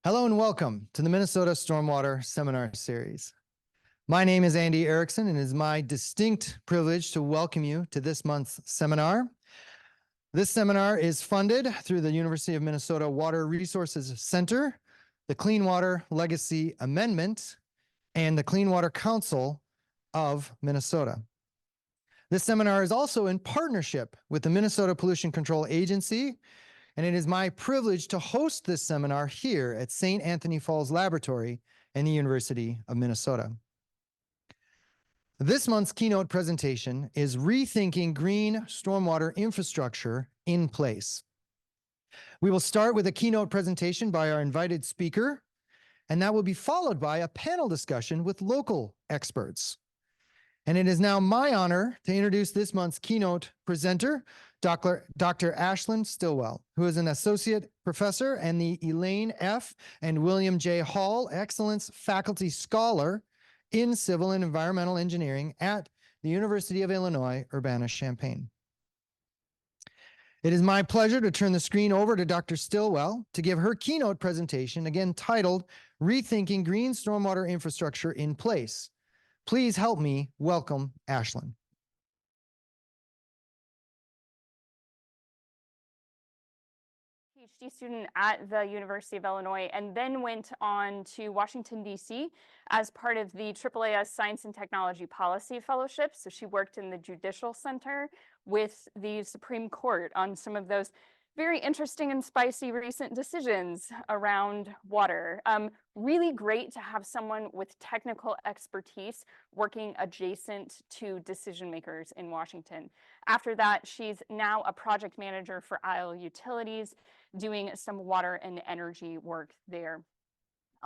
Hello and welcome to the Minnesota Stormwater Seminar Series. My name is Andy Erickson, and it is my distinct privilege to welcome you to this month's seminar. This seminar is funded through the University of Minnesota Water Resources Center, the Clean Water Legacy Amendment, and the Clean Water Council of Minnesota. This seminar is also in partnership with the Minnesota Pollution Control Agency, and it is my privilege to host this seminar here at St. Anthony Falls Laboratory in the University of Minnesota. This month's keynote presentation is Rethinking Green Stormwater Infrastructure in Place. We will start with a keynote presentation by our invited speaker, and that will be followed by a panel discussion with local experts. And it is now my honor to introduce this month's keynote presenter, Dr. Ashlynn Stillwell, who is an associate professor and the Elaine F. and William J. Hall Excellence Faculty Scholar in Civil and Environmental Engineering at the University of Illinois, Urbana-Champaign. It is my pleasure to turn the screen over to Dr. Stillwell to give her keynote presentation, again titled Rethinking Green Stormwater Infrastructure in Place. Please help me welcome Ashlynn. PhD student at the University of Illinois, and then went on to Washington, D.C. as part of the AAAS Science and Technology Policy Fellowship. So she worked in the Judicial Center with the Supreme Court on some of those very interesting and spicy recent decisions around water. Really great to have someone with technical expertise working adjacent to decision makers in Washington. After that, she's now a project manager for Isle Utilities, doing some water and energy work there.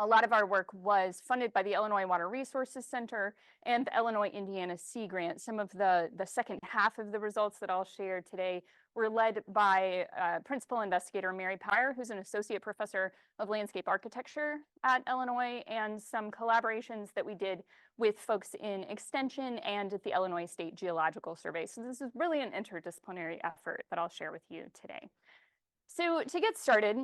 A lot of our work was funded by the Illinois Water Resources Center and the Illinois-Indiana Sea Grant. Some of the second half of the results that I'll share today were led by principal investigator Mary Pyer, who's an associate professor of landscape architecture at Illinois, and some collaborations that we did with folks in extension and at the Illinois State Geological Survey. So this is really an interdisciplinary effort that I'll share with you today. So to get started,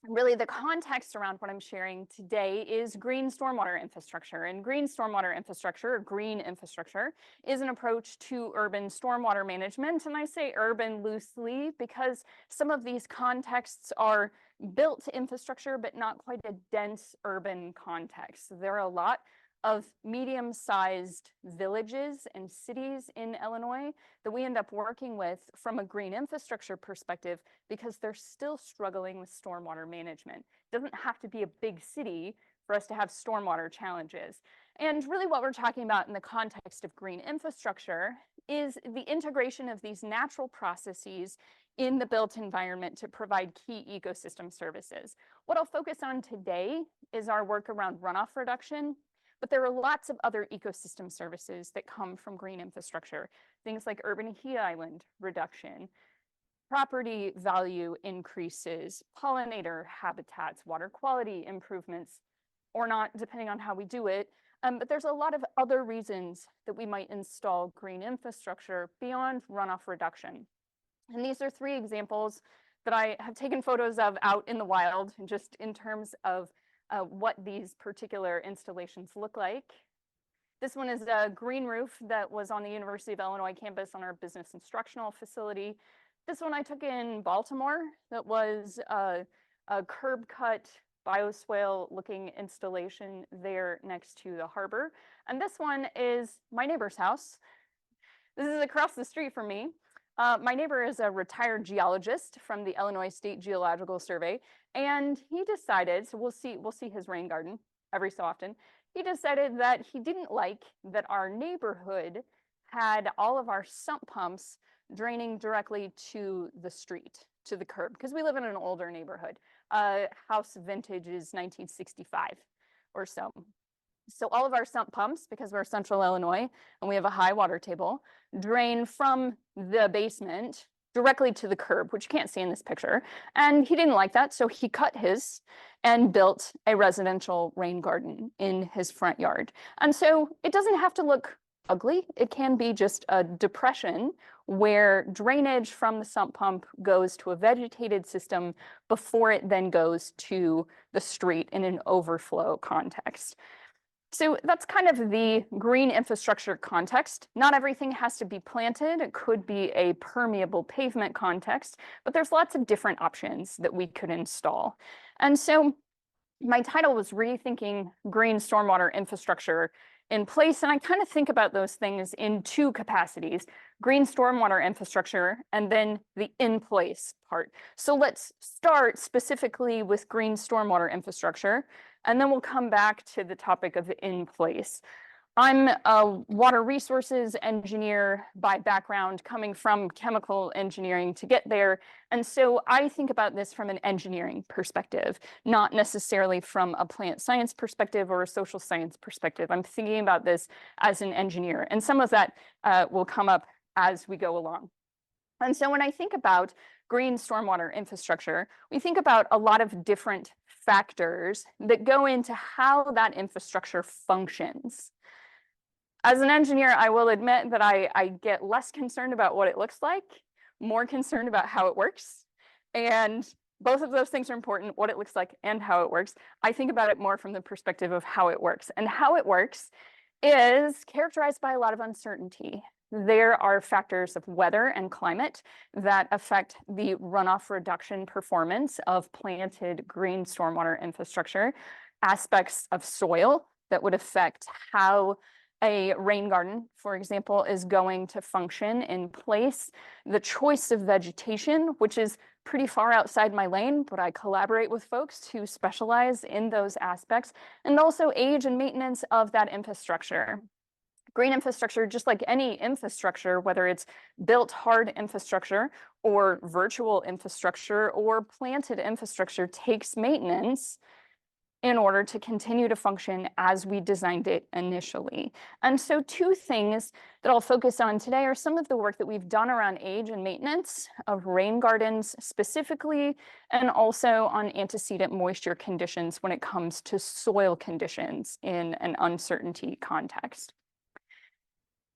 really the context around what I'm sharing today is green stormwater infrastructure. And green stormwater infrastructure, or green infrastructure, is an approach to urban stormwater management. And I say urban loosely because some of these contexts are built infrastructure, but not quite a dense urban context. So there are a lot of medium-sized villages and cities in Illinois that we end up working with from a green infrastructure perspective because they're still struggling with stormwater management. It doesn't have to be a big city for us to have stormwater challenges. And really what we're talking about in the context of green infrastructure is the integration of these natural processes in the built environment to provide key ecosystem services. What I'll focus on today is our work around runoff reduction, but there are lots of other ecosystem services that come from green infrastructure, things like urban heat island reduction, property value increases, pollinator habitats, water quality improvements, or not, depending on how we do it. But there's a lot of other reasons that we might install green infrastructure beyond runoff reduction. And these are three examples that I have taken photos of out in the wild, just in terms of what these particular installations look like. This one is a green roof that was on the University of Illinois campus on our business instructional facility. This one I took in Baltimore that was a curb cut bioswale looking installation there next to the harbor. And this one is my neighbor's house. This is across the street from me. My neighbor is a retired geologist from the Illinois State Geological Survey, and he decided, so we'll see his rain garden every so often. He decided that he didn't like that our neighborhood had all of our sump pumps draining directly to the street, to the curb, because we live in an older neighborhood. House vintage is 1965 or so. So all of our sump pumps, because we're central Illinois and we have a high water table, drain from the basement directly to the curb, which you can't see in this picture. And he didn't like that, so he cut his and built a residential rain garden in his front yard. And so it doesn't have to look ugly. It can be just a depression where drainage from the sump pump goes to a vegetated system before it then goes to the street in an overflow context. So that's kind of the green infrastructure context. Not everything has to be planted. It could be a permeable pavement context, but there's lots of different options that we could install. And so my title was Rethinking Green Stormwater Infrastructure in Place, and I kind of think about those things in two capacities: green stormwater infrastructure and then the in place part. So let's start specifically with green stormwater infrastructure, and then we'll come back to the topic of in place. I'm a water resources engineer by background, coming from chemical engineering to get there. And so I think about this from an engineering perspective, not necessarily from a plant science perspective or a social science perspective. I'm thinking about this as an engineer, and some of that will come up as we go along. And so when I think about green stormwater infrastructure, we think about a lot of different factors that go into how that infrastructure functions. As an engineer, I will admit that I get less concerned about what it looks like, more concerned about how it works. And both of those things are important, what it looks like and how it works. I think about it more from the perspective of how it works. And how it works is characterized by a lot of uncertainty. There are factors of weather and climate that affect the runoff reduction performance of planted green stormwater infrastructure, aspects of soil that would affect how a rain garden, for example, is going to function in place, the choice of vegetation, which is pretty far outside my lane, but I collaborate with folks who specialize in those aspects, and also age and maintenance of that infrastructure. Green infrastructure, just like any infrastructure, whether it's built hard infrastructure or virtual infrastructure or planted infrastructure, takes maintenance in order to continue to function as we designed it initially. And so two things that I'll focus on today are some of the work that we've done around age and maintenance of rain gardens specifically, and also on antecedent moisture conditions when it comes to soil conditions in an uncertainty context.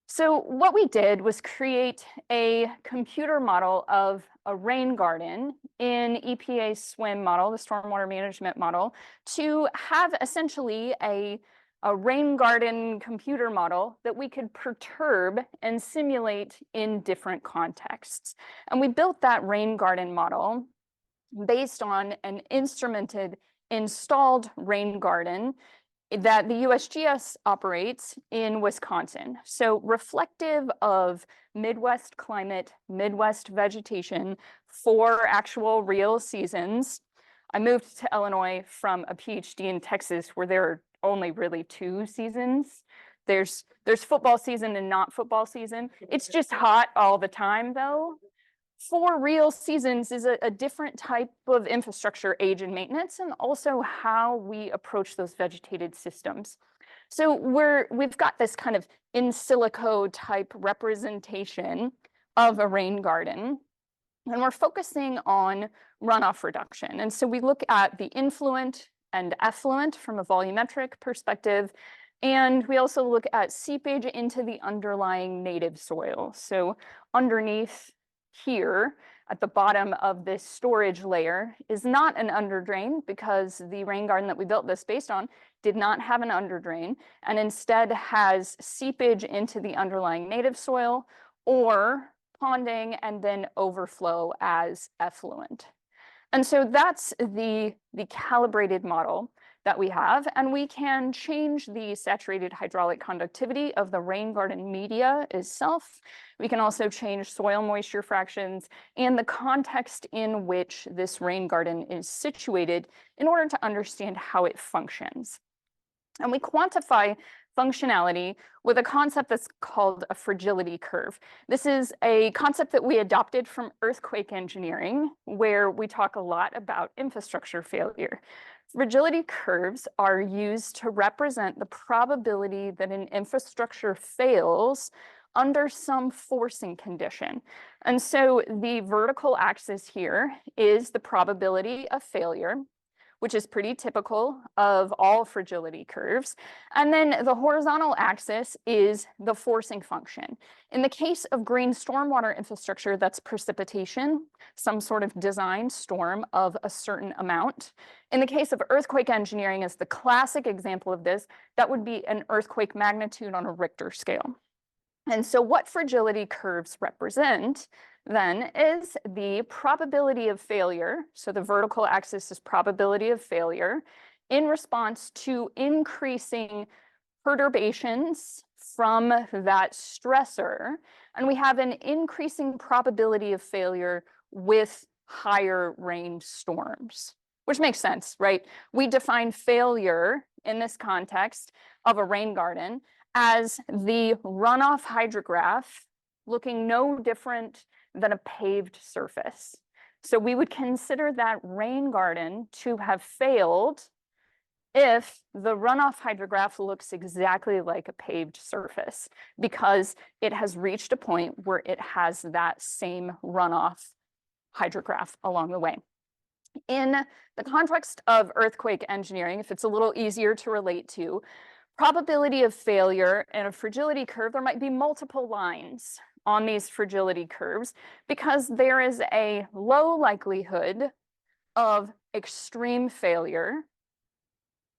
So what we did was create a computer model of a rain garden in EPA's SWIM model, the stormwater management model, to have essentially a rain garden computer model that we could perturb and simulate in different contexts. And we built that rain garden model based on an instrumented installed rain garden that the USGS operates in Wisconsin. So reflective of Midwest climate, Midwest vegetation for actual real seasons. I moved to Illinois from a PhD in Texas where there are only really two seasons. There's football season and not football season. It's just hot all the time though. For real seasons is a different type of infrastructure age and maintenance, and also how we approach those vegetated systems. So we've got this kind of in silico type representation of a rain garden, and we're focusing on runoff reduction. And so we look at the influent and effluent from a volumetric perspective, and we also look at seepage into the underlying native soil. So underneath here at the bottom of this storage layer is not an underdrain, because the rain garden that we built this based on did not have an underdrain, and instead has seepage into the underlying native soil or ponding and then overflow as effluent. And so that's the calibrated model that we have, and we can change the saturated hydraulic conductivity of the rain garden media itself. We can also change soil moisture fractions and the context in which this rain garden is situated in order to understand how it functions. And we quantify functionality with a concept that's called a fragility curve. This is a concept that we adopted from earthquake engineering, where we talk a lot about infrastructure failure. Fragility curves are used to represent the probability that an infrastructure fails under some forcing condition. And so the vertical axis here is the probability of failure. which is pretty typical of all fragility curves. And then the horizontal axis is the forcing function. In the case of green stormwater infrastructure, that's precipitation, some sort of designed storm of a certain amount. In the case of earthquake engineering is the classic example of this, that would be an earthquake magnitude on a Richter scale. And so what fragility curves represent then is the probability of failure. So the vertical axis is probability of failure in response to increasing perturbations from that stressor. And we have an increasing probability of failure with higher range storms, which makes sense, right? We define failure in this context of a rain garden as the runoff hydrograph looking no different than a paved surface. So we would consider that rain garden to have failed if the runoff hydrograph looks exactly like a paved surface, because it has reached a point where it has that same runoff hydrograph along the way. In the context of earthquake engineering, if it's a little easier to relate to, probability of failure in a fragility curve, there might be multiple lines on these fragility curves because there is a low likelihood of extreme failure.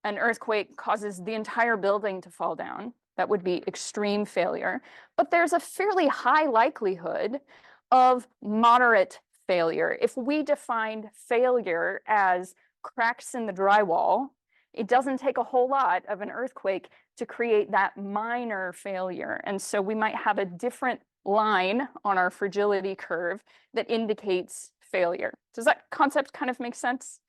An earthquake causes the entire building to fall down. That would be extreme failure. But there's a fairly high likelihood of moderate failure. If we defined failure as cracks in the drywall, it doesn't take a whole lot of an earthquake to create that minor failure. And so we might have a different line on our fragility curve that indicates failure. Does that concept kind of make sense?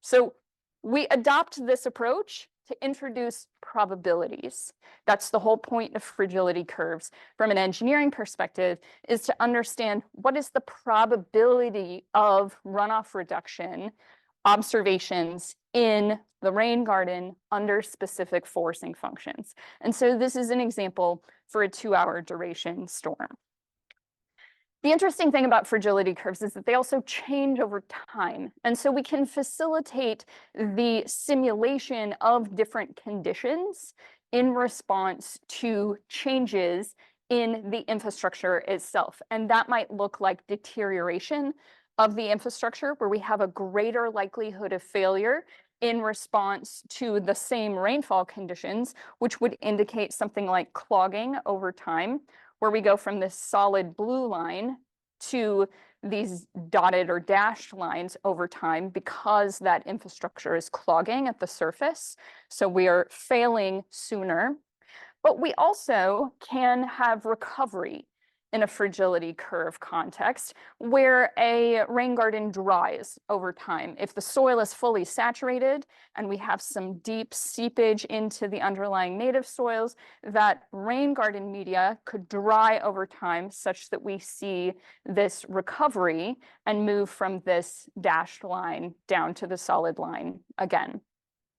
So we adopt this approach to introduce probabilities. That's the whole point of fragility curves from an engineering perspective, is to understand what is the probability of runoff reduction observations in the rain garden under specific forcing functions. And so this is an example for a 2-hour duration storm. The interesting thing about fragility curves is that they also change over time. And so we can facilitate the simulation of different conditions in response to changes in the infrastructure itself. And that might look like deterioration of the infrastructure, where we have a greater likelihood of failure in response to the same rainfall conditions, which would indicate something like clogging over time, where we go from this solid blue line to these dotted or dashed lines over time because that infrastructure is clogging at the surface. So we are failing sooner. But we also can have recovery in a fragility curve context where a rain garden dries over time. If the soil is fully saturated and we have some deep seepage into the underlying native soils, that rain garden media could dry over time such that we see this recovery and move from this dashed line down to the solid line again.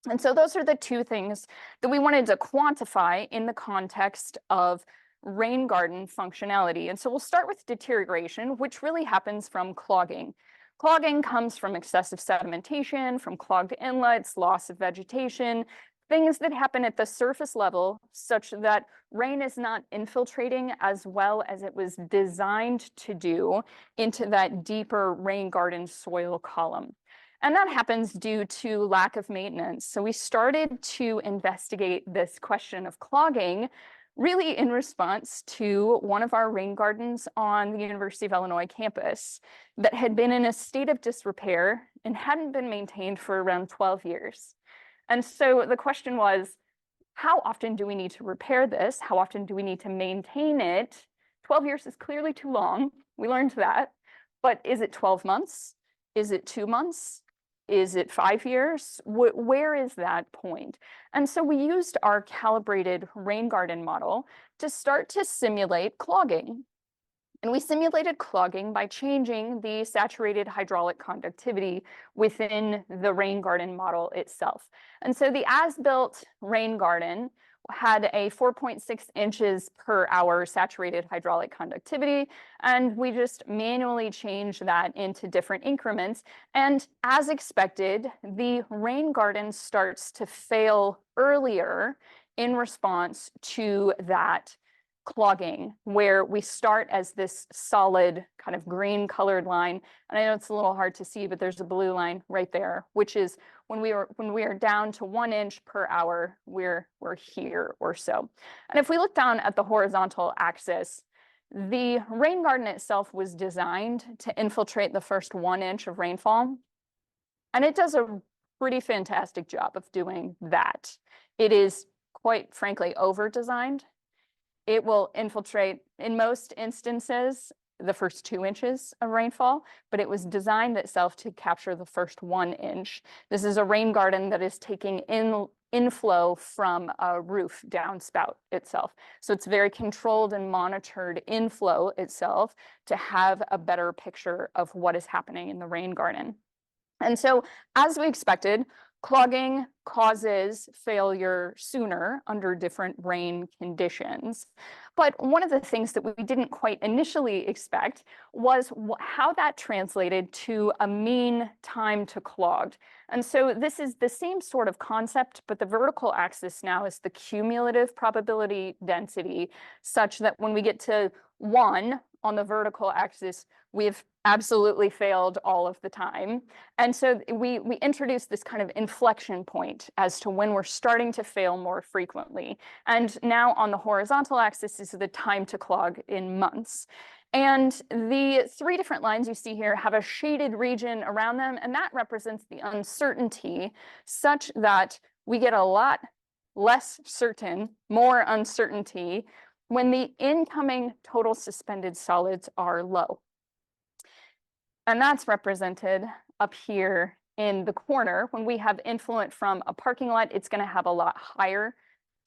And so those are the two things that we wanted to quantify in the context of rain garden functionality. And so we'll start with deterioration, which really happens from clogging. Clogging comes from excessive sedimentation, from clogged inlets, loss of vegetation, things that happen at the surface level such that rain is not infiltrating as well as it was designed to do into that deeper rain garden soil column. And that happens due to lack of maintenance. So we started to investigate this question of clogging really in response to one of our rain gardens on the University of Illinois campus that had been in a state of disrepair and hadn't been maintained for around 12 years. And so the question was, how often do we need to repair this? How often do we need to maintain it? 12 years is clearly too long. We learned that. But is it 12 months? Is it 2 months? Is it 5 years? Where is that point? And so we used our calibrated rain garden model to start to simulate clogging. And we simulated clogging by changing the saturated hydraulic conductivity within the rain garden model itself. And so the as-built rain garden had a 4.6 inches per hour saturated hydraulic conductivity, and we just manually changed that into different increments. And as expected, the rain garden starts to fail earlier in response to that clogging, where we start as this solid kind of green colored line. And I know it's a little hard to see, but there's a blue line right there, which is when we are down to 1 inch per hour, we're here or so. And if we look down at the horizontal axis, the rain garden itself was designed to infiltrate the first 1 inch of rainfall. And it does a pretty fantastic job of doing that. It is quite frankly over-designed. It will infiltrate, in most instances, the first 2 inches of rainfall, but it was designed itself to capture the first 1 inch. This is a rain garden that is taking inflow from a roof downspout itself. So it's very controlled and monitored inflow itself to have a better picture of what is happening in the rain garden. And so, as we expected, clogging causes failure sooner under different rain conditions. But one of the things that we didn't quite initially expect was how that translated to a mean time to clogged. And so this is the same sort of concept, but the vertical axis now is the cumulative probability density, such that when we get to 1 on the vertical axis, we've absolutely failed all of the time. And so we introduced this kind of inflection point as to when we're starting to fail more frequently. And now on the horizontal axis is the time to clog in months. And the 3 different lines you see here have a shaded region around them, and that represents the uncertainty, such that we get a lot less certain, more uncertainty, when the incoming total suspended solids are low. And that's represented up here in the corner. When we have influent from a parking lot, it's going to have a lot higher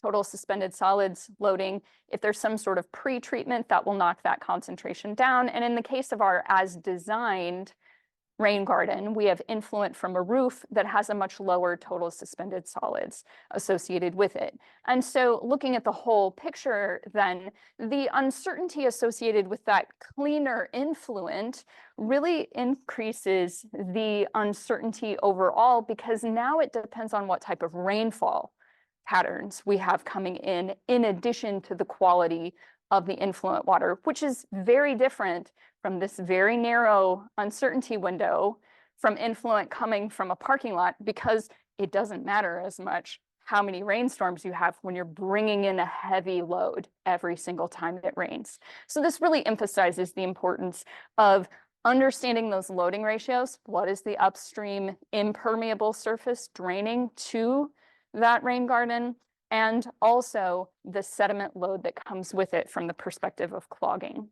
total suspended solids loading. If there's some sort of pre-treatment, that will knock that concentration down. And in the case of our as designed rain garden, we have influent from a roof that has a much lower total suspended solids associated with it. And so looking at the whole picture, then the uncertainty associated with that cleaner influent really increases the uncertainty overall, because now it depends on what type of rainfall patterns we have coming in addition to the quality of the influent water, which is very different from this very narrow uncertainty window from influent coming from a parking lot, because it doesn't matter as much how many rainstorms you have when you're bringing in a heavy load every single time it rains. So this really emphasizes the importance of understanding those loading ratios. What is the upstream impermeable surface draining to that rain garden? And also the sediment load that comes with it from the perspective of clogging.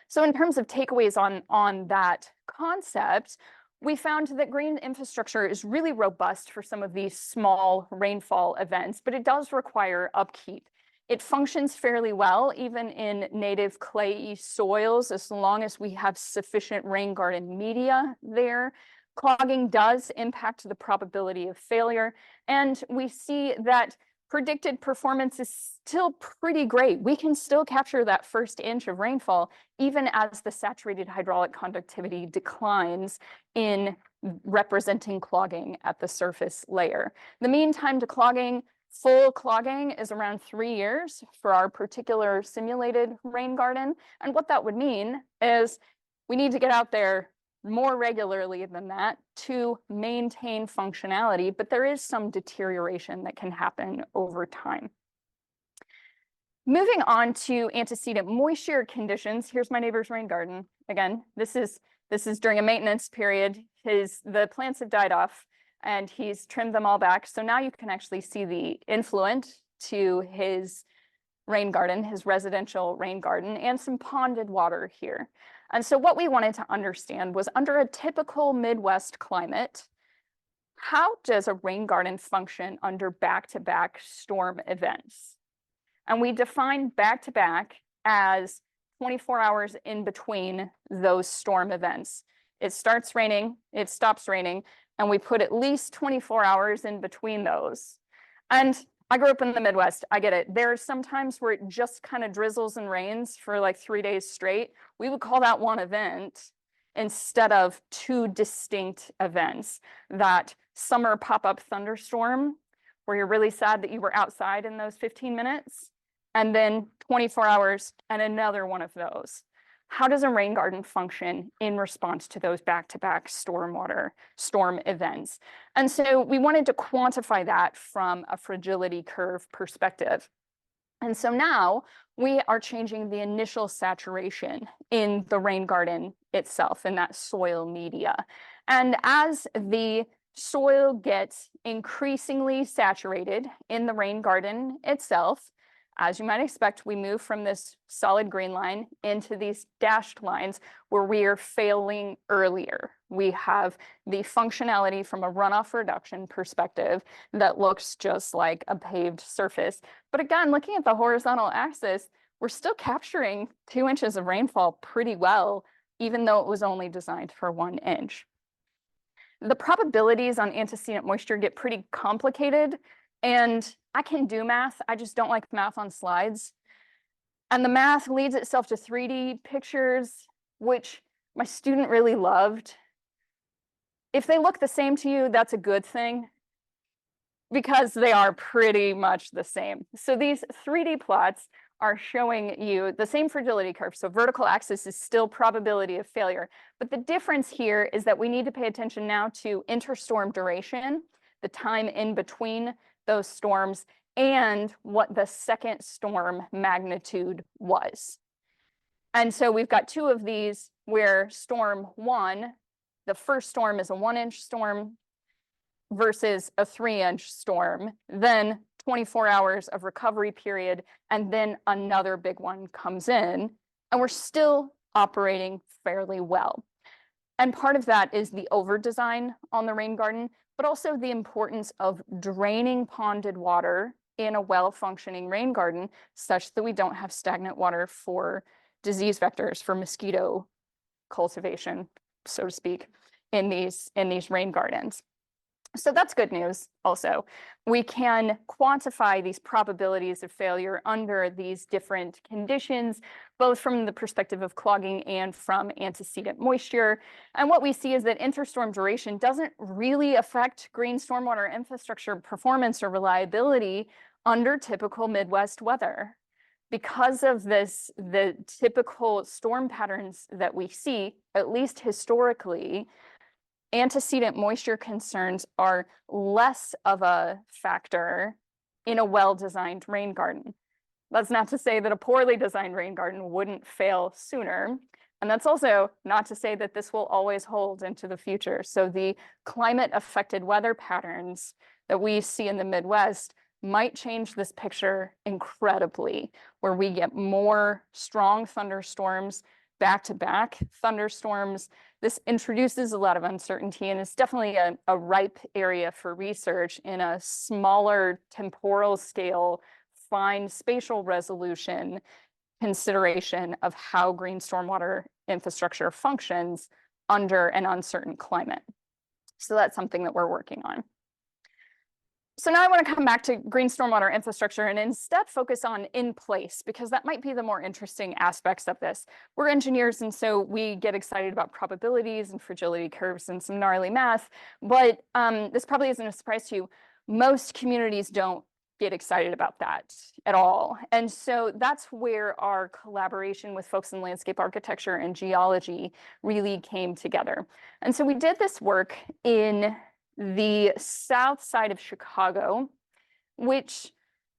So in terms of takeaways on that concept, we found that green infrastructure is really robust for some of these small rainfall events, but it does require upkeep. It functions fairly well, even in native clayey soils, as long as we have sufficient rain garden media there. Clogging does impact the probability of failure, and we see that predicted performance is still pretty great. We can still capture that first inch of rainfall, even as the saturated hydraulic conductivity declines in representing clogging at the surface layer. The mean time to clogging, full clogging, is around 3 years for our particular simulated rain garden. And what that would mean is we need to get out there more regularly than that to maintain functionality, but there is some deterioration that can happen over time. Moving on to antecedent moisture conditions, here's my neighbor's rain garden. Again, this is during a maintenance period. The plants have died off and he's trimmed them all back. So now you can actually see the influent to his rain garden, his residential rain garden, and some ponded water here. And so what we wanted to understand was, under a typical Midwest climate, how does a rain garden function under back-to-back storm events? And we define back-to-back as 24 hours in between those storm events. It starts raining, it stops raining, and we put at least 24 hours in between those. And I grew up in the Midwest. I get it. There's some times where it just kind of drizzles and rains for like 3 days straight. We would call that one event instead of two distinct events. That summer pop-up thunderstorm where you're really sad that you were outside in those 15 minutes, and then 24 hours and another one of those. How does a rain garden function in response to those back-to-back storm events? And so we wanted to quantify that from a fragility curve perspective. And so now we are changing the initial saturation in the rain garden itself, in that soil media. And as the soil gets increasingly saturated in the rain garden itself, as you might expect, we move from this solid green line into these dashed lines where we are failing earlier. We have the functionality from a runoff reduction perspective that looks just like a paved surface. But again, looking at the horizontal axis, we're still capturing 2 inches of rainfall pretty well, even though it was only designed for 1 inch. The probabilities on antecedent moisture get pretty complicated. And I can do math, I just don't like math on slides. And the math leads itself to 3D pictures, which my student really loved. If they look the same to you, that's a good thing, because they are pretty much the same. So these 3D plots are showing you the same fragility curve. So vertical axis is still probability of failure. But the difference here is that we need to pay attention now to interstorm duration, the time in between those storms, and what the second storm magnitude was. And so we've got 2 of these where storm 1, the first storm is a 1-inch storm versus a 3-inch storm, then 24 hours of recovery period, and then another big one comes in, and we're still operating fairly well. And part of that is the over design on the rain garden, but also the importance of draining ponded water in a well-functioning rain garden such that we don't have stagnant water for disease vectors, for mosquito cultivation, so to speak, in these rain gardens. So that's good news also. We can quantify these probabilities of failure under these different conditions, both from the perspective of clogging and from antecedent moisture. And what we see is that interstorm duration doesn't really affect green stormwater infrastructure performance or reliability under typical Midwest weather. Because of this, the typical storm patterns that we see, at least historically, antecedent moisture concerns are less of a factor in a well-designed rain garden. That's not to say that a poorly designed rain garden wouldn't fail sooner. And that's also not to say that this will always hold into the future. So the climate-affected weather patterns that we see in the Midwest might change this picture incredibly, where we get more strong thunderstorms, back-to-back thunderstorms. This introduces a lot of uncertainty, and it's definitely a ripe area for research in a smaller temporal scale, fine spatial resolution consideration of how green stormwater infrastructure functions under an uncertain climate. So that's something that we're working on. So now I want to come back to green stormwater infrastructure and instead focus on in place, because that might be the more interesting aspects of this. We're engineers, and so we get excited about probabilities and fragility curves and some gnarly math, but this probably isn't a surprise to you. Most communities don't get excited about that at all. And so that's where our collaboration with folks in landscape architecture and geology really came together. And so we did this work in the south side of Chicago, which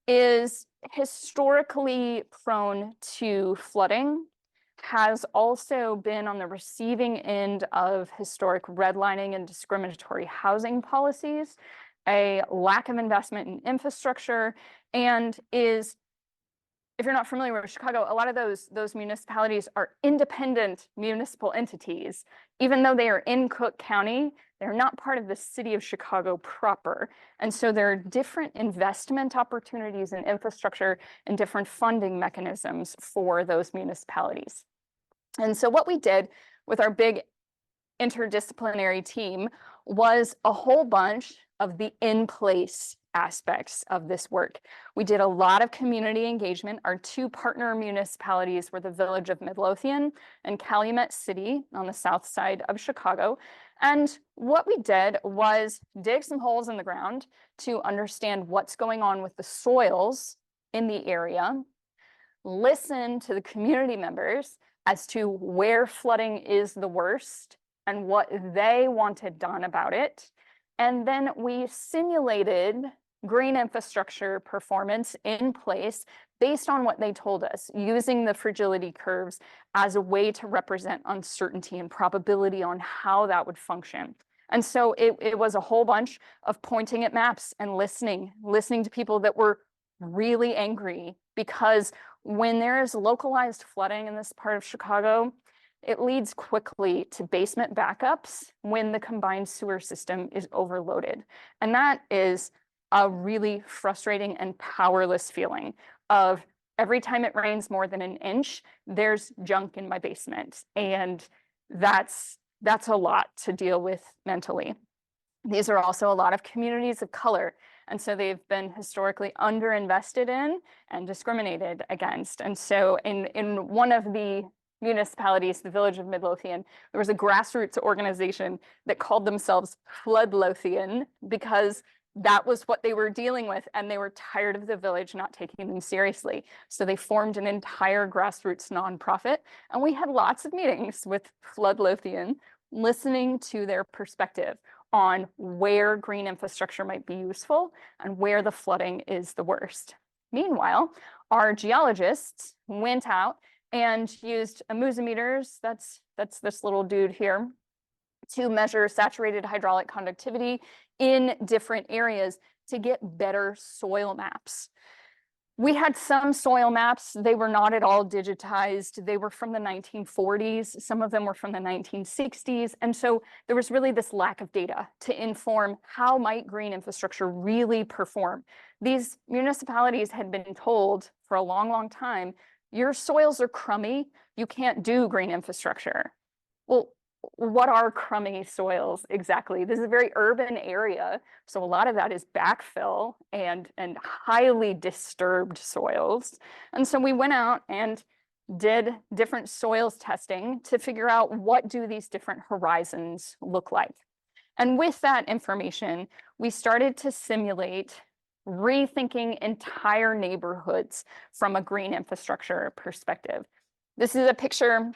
is historically prone to flooding, has also been on the receiving end of historic redlining and discriminatory housing policies, a lack of investment in infrastructure, and is, if you're not familiar with Chicago, a lot of those municipalities are independent municipal entities. Even though they are in Cook County, they're not part of the city of Chicago proper. And so there are different investment opportunities in infrastructure and different funding mechanisms for those municipalities. And so what we did with our big interdisciplinary team was a whole bunch of the in-place aspects of this work. We did a lot of community engagement. Our two partner municipalities were the Village of Midlothian and Calumet City on the south side of Chicago. And what we did was dig some holes in the ground to understand what's going on with the soils in the area, listen to the community members as to where flooding is the worst and what they wanted done about it. And then we simulated green infrastructure performance in place based on what they told us, using the fragility curves as a way to represent uncertainty and probability on how that would function. And so it was a whole bunch of pointing at maps and listening to people that were really angry, because when there is localized flooding in this part of Chicago, it leads quickly to basement backups when the combined sewer system is overloaded. And that is a really frustrating and powerless feeling of every time it rains more than an inch, there's junk in my basement. And that's a lot to deal with mentally. These are also a lot of communities of color. And so they've been historically underinvested in and discriminated against. And so in one of the municipalities, the Village of Midlothian, there was a grassroots organization that called themselves Flood Lothian, because that was what they were dealing with, and they were tired of the village not taking them seriously. So they formed an entire grassroots nonprofit, and we had lots of meetings with Flood Lothian, listening to their perspective on where green infrastructure might be useful and where the flooding is the worst. Meanwhile, our geologists went out and used amusimeters, that's this little dude here, to measure saturated hydraulic conductivity in different areas to get better soil maps. We had some soil maps, they were not at all digitized. They were from the 1940s. Some of them were from the 1960s. And so there was really this lack of data to inform how might green infrastructure really perform. These municipalities had been told for a long, long time, your soils are crummy, you can't do green infrastructure. Well, what are crummy soils exactly? This is a very urban area, so a lot of that is backfill and highly disturbed soils. And so we went out and did different soils testing to figure out what do these different horizons look like. And with that information, we started to simulate rethinking entire neighborhoods from a green infrastructure perspective. This is a picture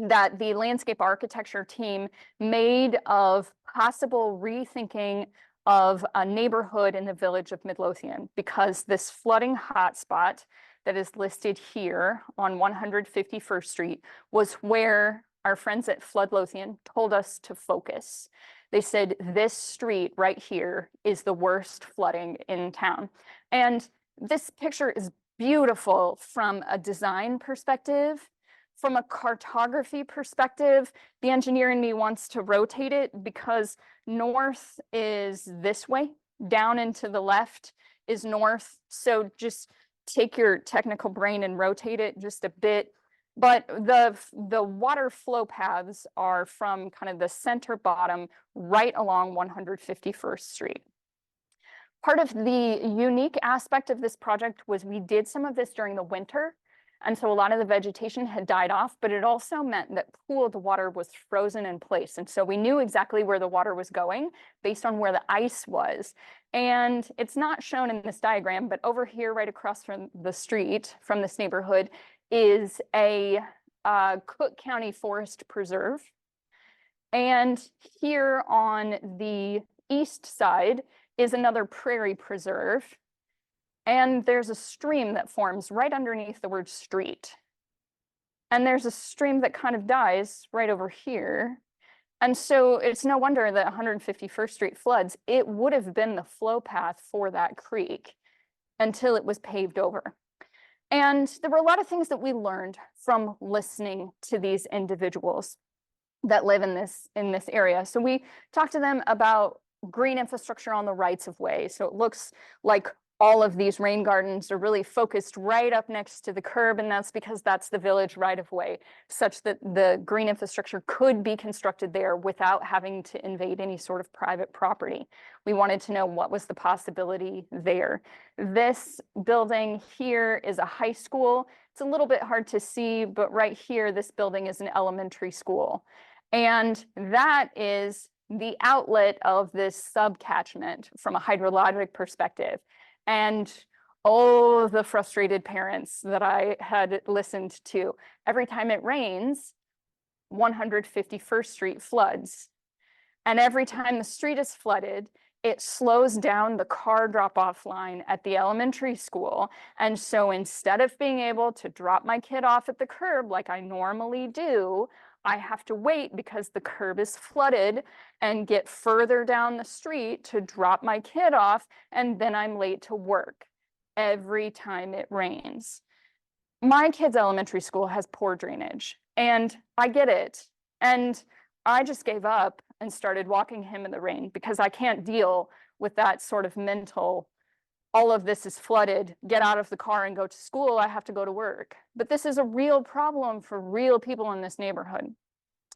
that the landscape architecture team made of possible rethinking of a neighborhood in the Village of Midlothian, because this flooding hotspot that is listed here on 151st Street was where our friends at Flood Lothian told us to focus. They said, this street right here is the worst flooding in town. And this picture is beautiful from a design perspective. From a cartography perspective, the engineer in me wants to rotate it, because north is this way, down and to the left is north. So just take your technical brain and rotate it just a bit. But the water flow paths are from kind of the center bottom right along 151st Street. Part of the unique aspect of this project was we did some of this during the winter. And so a lot of the vegetation had died off, but it also meant that pooled water was frozen in place. And so we knew exactly where the water was going based on where the ice was. And it's not shown in this diagram, but over here, right across from the street from this neighborhood, is a Cook County Forest Preserve. And here on the east side is another prairie preserve. And there's a stream that forms right underneath the word street. And there's a stream that kind of dies right over here. And so it's no wonder that 151st Street floods. It would have been the flow path for that creek until it was paved over. And there were a lot of things that we learned from listening to these individuals that live in this area. So we talked to them about green infrastructure on the rights of way. So it looks like all of these rain gardens are really focused right up next to the curb, and that's because that's the village right of way, such that the green infrastructure could be constructed there without having to invade any sort of private property. We wanted to know what was the possibility there. This building here is a high school. It's a little bit hard to see, but right here, this building is an elementary school. And that is the outlet of this subcatchment from a hydrologic perspective. And oh, the frustrated parents that I had listened to. Every time it rains, 151st Street floods. And every time the street is flooded, it slows down the car drop-off line at the elementary school. And so instead of being able to drop my kid off at the curb like I normally do, I have to wait because the curb is flooded and get further down the street to drop my kid off, and then I'm late to work every time it rains. My kid's elementary school has poor drainage, and I get it. And I just gave up and started walking him in the rain because I can't deal with that sort of mental, all of this is flooded, get out of the car and go to school, I have to go to work. But this is a real problem for real people in this neighborhood.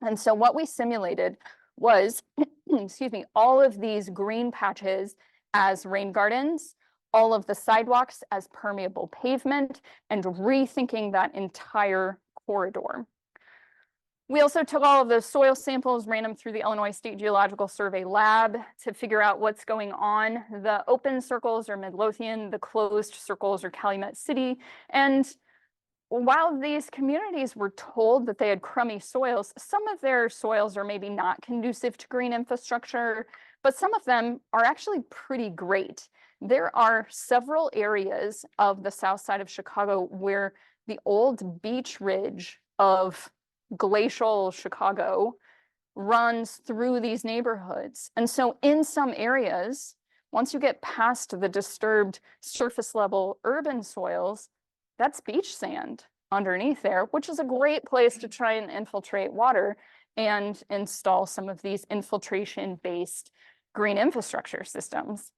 And so what we simulated was, excuse me, all of these green patches as rain gardens, all of the sidewalks as permeable pavement, and rethinking that entire corridor. We also took all of the soil samples, ran them through the Illinois State Geological Survey lab to figure out what's going on. The open circles are Midlothian, the closed circles are Calumet City. And while these communities were told that they had crummy soils, some of their soils are maybe not conducive to green infrastructure, but some of them are actually pretty great. There are several areas of the south side of Chicago where the old beach ridge of glacial Chicago runs through these neighborhoods. And so in some areas, once you get past the disturbed surface level urban soils, that's beach sand underneath there, which is a great place to try and infiltrate water and install some of these infiltration-based green infrastructure systems.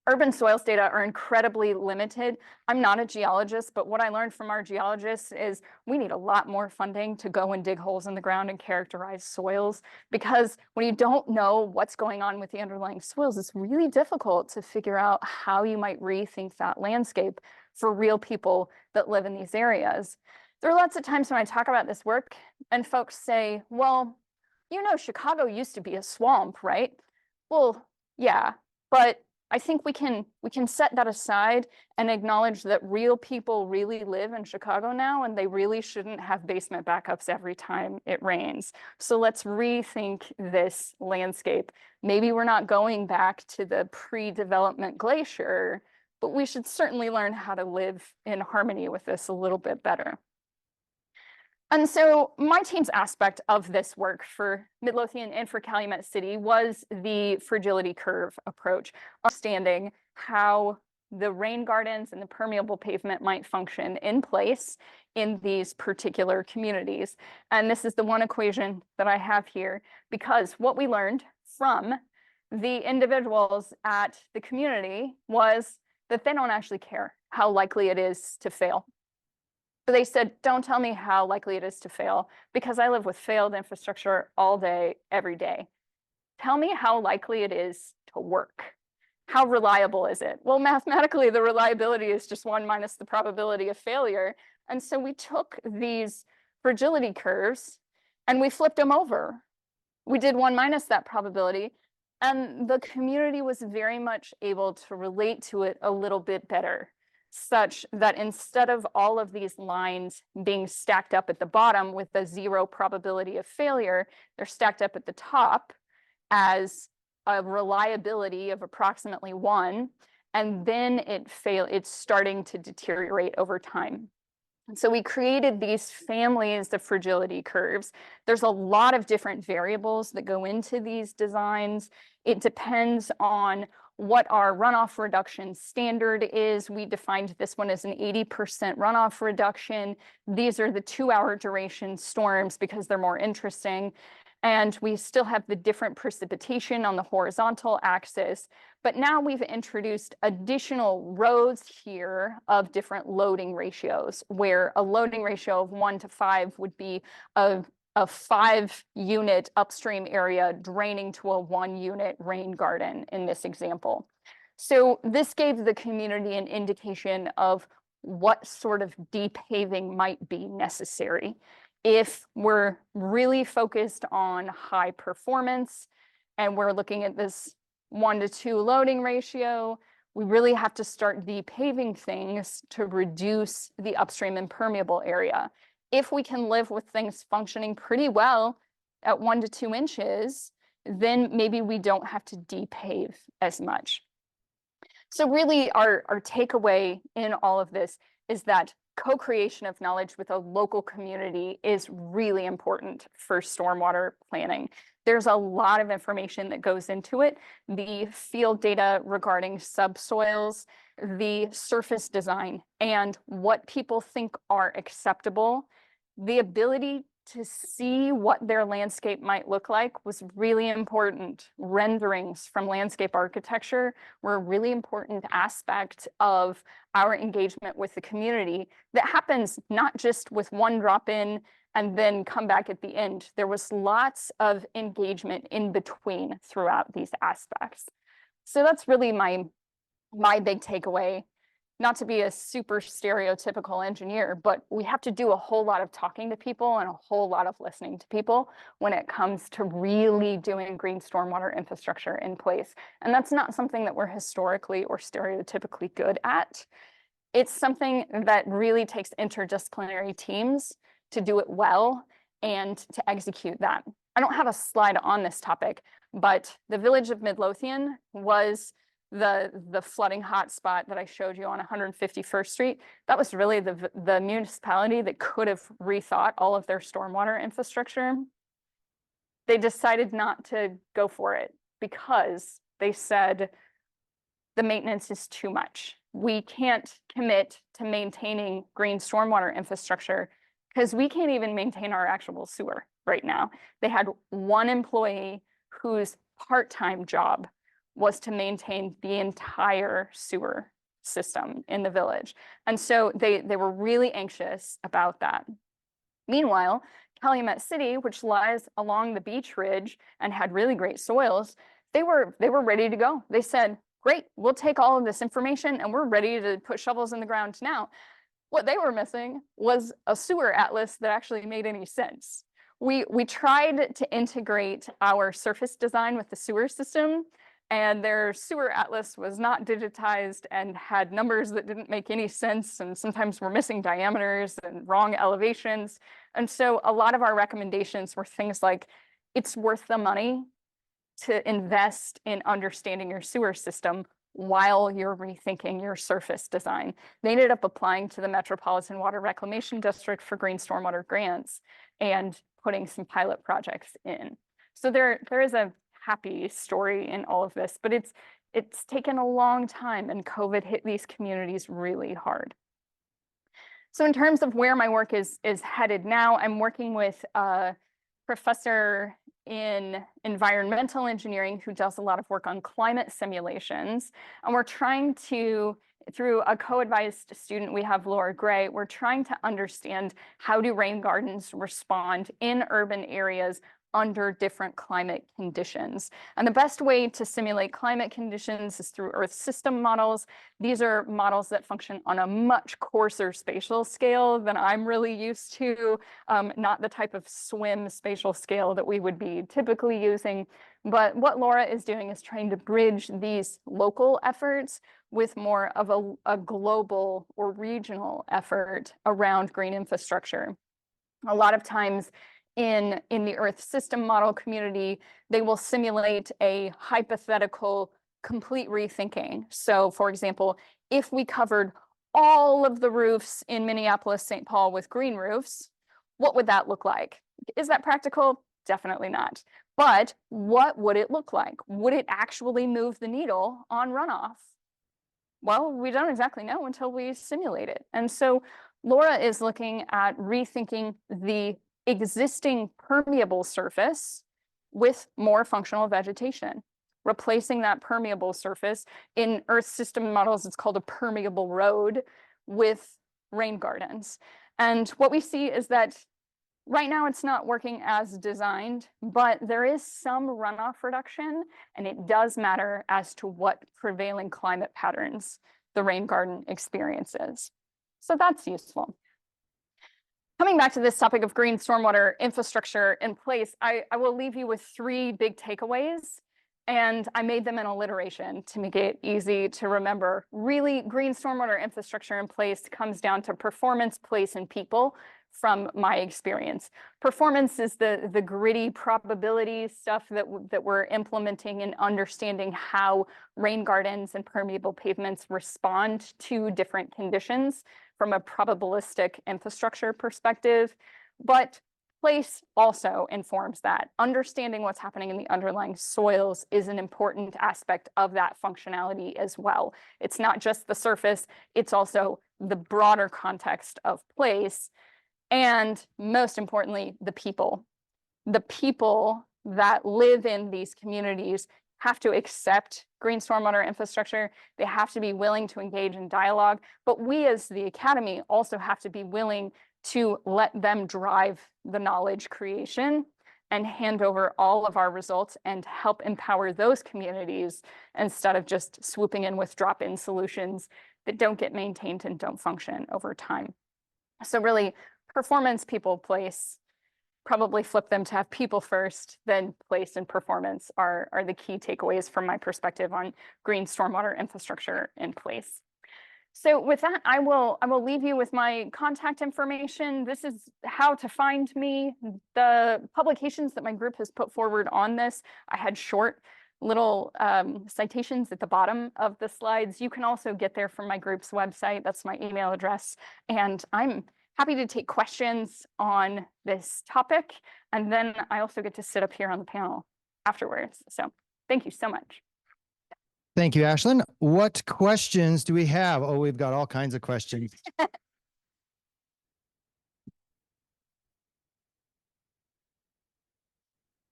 Urban soils data are incredibly limited. I'm not a geologist, but what I learned from our geologists is we need a lot more funding to go and dig holes in the ground and characterize soils, because when you don't know what's going on with the underlying soils, it's really difficult to figure out how you might rethink that landscape for real people that live in these areas. There are lots of times when I talk about this work and folks say, well, you know, Chicago used to be a swamp, right? Well, yeah, but I think we can set that aside and acknowledge that real people really live in Chicago now, and they really shouldn't have basement backups every time it rains. So let's rethink this landscape. Maybe we're not going back to the pre-development glacier, but we should certainly learn how to live in harmony with this a little bit better. And so my team's aspect of this work for Midlothian and for Calumet City was the fragility curve approach, understanding how the rain gardens and the permeable pavement might function in place in these particular communities. And this is the one equation that I have here, because what we learned from the individuals at the community was that they don't actually care how likely it is to fail. So they said, don't tell me how likely it is to fail, because I live with failed infrastructure all day, every day. Tell me how likely it is to work. How reliable is it? Well, mathematically, the reliability is just 1 minus the probability of failure. And so we took these fragility curves and we flipped them over. We did 1 minus that probability, and the community was very much able to relate to it a little bit better, such that instead of all of these lines being stacked up at the bottom with the 0 probability of failure, they're stacked up at the top as a reliability of approximately 1, and then it's starting to deteriorate over time. And so we created these families of fragility curves. There's a lot of different variables that go into these designs. It depends on what our runoff reduction standard is. We defined this one as an 80% runoff reduction. These are the 2-hour duration storms because they're more interesting. And we still have the different precipitation on the horizontal axis, but now we've introduced additional rows here of different loading ratios, where a loading ratio of 1 to 5 would be a 5-unit upstream area draining to a 1-unit rain garden in this example. So this gave the community an indication of what sort of depaving might be necessary. If we're really focused on high performance and we're looking at this 1 to 2 loading ratio, we really have to start depaving things to reduce the upstream impermeable area. If we can live with things functioning pretty well at 1 to 2 inches, then maybe we don't have to depave as much. So really our takeaway in all of this is that co-creation of knowledge with a local community is really important for stormwater planning. There's a lot of information that goes into it. The field data regarding subsoils, the surface design, and what people think are acceptable. The ability to see what their landscape might look like was really important. Renderings from landscape architecture were a really important aspect of our engagement with the community that happens not just with one drop-in and then come back at the end. There was lots of engagement in between throughout these aspects. So that's really my big takeaway. Not to be a super stereotypical engineer, but we have to do a whole lot of talking to people and a whole lot of listening to people when it comes to really doing green stormwater infrastructure in place. And that's not something that we're historically or stereotypically good at. It's something that really takes interdisciplinary teams to do it well and to execute that. I don't have a slide on this topic, but the village of Midlothian was the flooding hotspot that I showed you on 151st Street. That was really the municipality that could have rethought all of their stormwater infrastructure. They decided not to go for it because they said the maintenance is too much. We can't commit to maintaining green stormwater infrastructure because we can't even maintain our actual sewer right now. They had one employee whose part-time job was to maintain the entire sewer system in the village. And so they were really anxious about that. Meanwhile, Calumet City, which lies along the beach ridge and had really great soils, they were ready to go. They said, great, we'll take all of this information and we're ready to put shovels in the ground now. What they were missing was a sewer atlas that actually made any sense. We tried to integrate our surface design with the sewer system, and their sewer atlas was not digitized and had numbers that didn't make any sense, and sometimes were missing diameters and wrong elevations. And so a lot of our recommendations were things like, it's worth the money to invest in understanding your sewer system while you're rethinking your surface design. They ended up applying to the Metropolitan Water Reclamation District for green stormwater grants and putting some pilot projects in. So there is a happy story in all of this, but it's taken a long time, and COVID hit these communities really hard. So in terms of where my work is headed now, I'm working with a professor in environmental engineering who does a lot of work on climate simulations. And we're trying to, through a co-advised student we have, Laura Gray, we're trying to understand how do rain gardens respond in urban areas under different climate conditions. And the best way to simulate climate conditions is through Earth system models. These are models that function on a much coarser spatial scale than I'm really used to, not the type of swim spatial scale that we would be typically using. But what Laura is doing is trying to bridge these local efforts with more of a global or regional effort around green infrastructure. A lot of times, in the Earth system model community, they will simulate a hypothetical complete rethinking. So for example, if we covered all of the roofs in Minneapolis, St. Paul with green roofs, what would that look like? Is that practical? Definitely not. But what would it look like? Would it actually move the needle on runoff? Well, we don't exactly know until we simulate it. And so Laura is looking at rethinking the existing permeable surface with more functional vegetation, replacing that permeable surface. In Earth system models, it's called a permeable road with rain gardens. And what we see is that right now it's not working as designed, but there is some runoff reduction, and it does matter as to what prevailing climate patterns the rain garden experiences. So that's useful. Coming back to this topic of green stormwater infrastructure in place, I will leave you with 3 big takeaways, and I made them in alliteration to make it easy to remember. Really, green stormwater infrastructure in place comes down to performance, place, and people from my experience. Performance is the gritty probability stuff that we're implementing and understanding how rain gardens and permeable pavements respond to different conditions from a probabilistic infrastructure perspective. But place also informs that. Understanding what's happening in the underlying soils is an important aspect of that functionality as well. It's not just the surface, it's also the broader context of place. And most importantly, the people. The people that live in these communities have to accept green stormwater infrastructure. They have to be willing to engage in dialogue. But we as the Academy also have to be willing to let them drive the knowledge creation and hand over all of our results and help empower those communities instead of just swooping in with drop-in solutions that don't get maintained and don't function over time. So really, performance, people, place, probably flip them to have people first, then place and performance are the key takeaways from my perspective on green stormwater infrastructure in place. So with that, I will leave you with my contact information. This is how to find me. The publications that my group has put forward on this, I had short little citations at the bottom of the slides. You can also get there from my group's website. That's my email address. And I'm happy to take questions on this topic. And then I also get to sit up here on the panel afterwards. So thank you so much. Thank you, Ashlynn. What questions do we have? Oh, we've got all kinds of questions.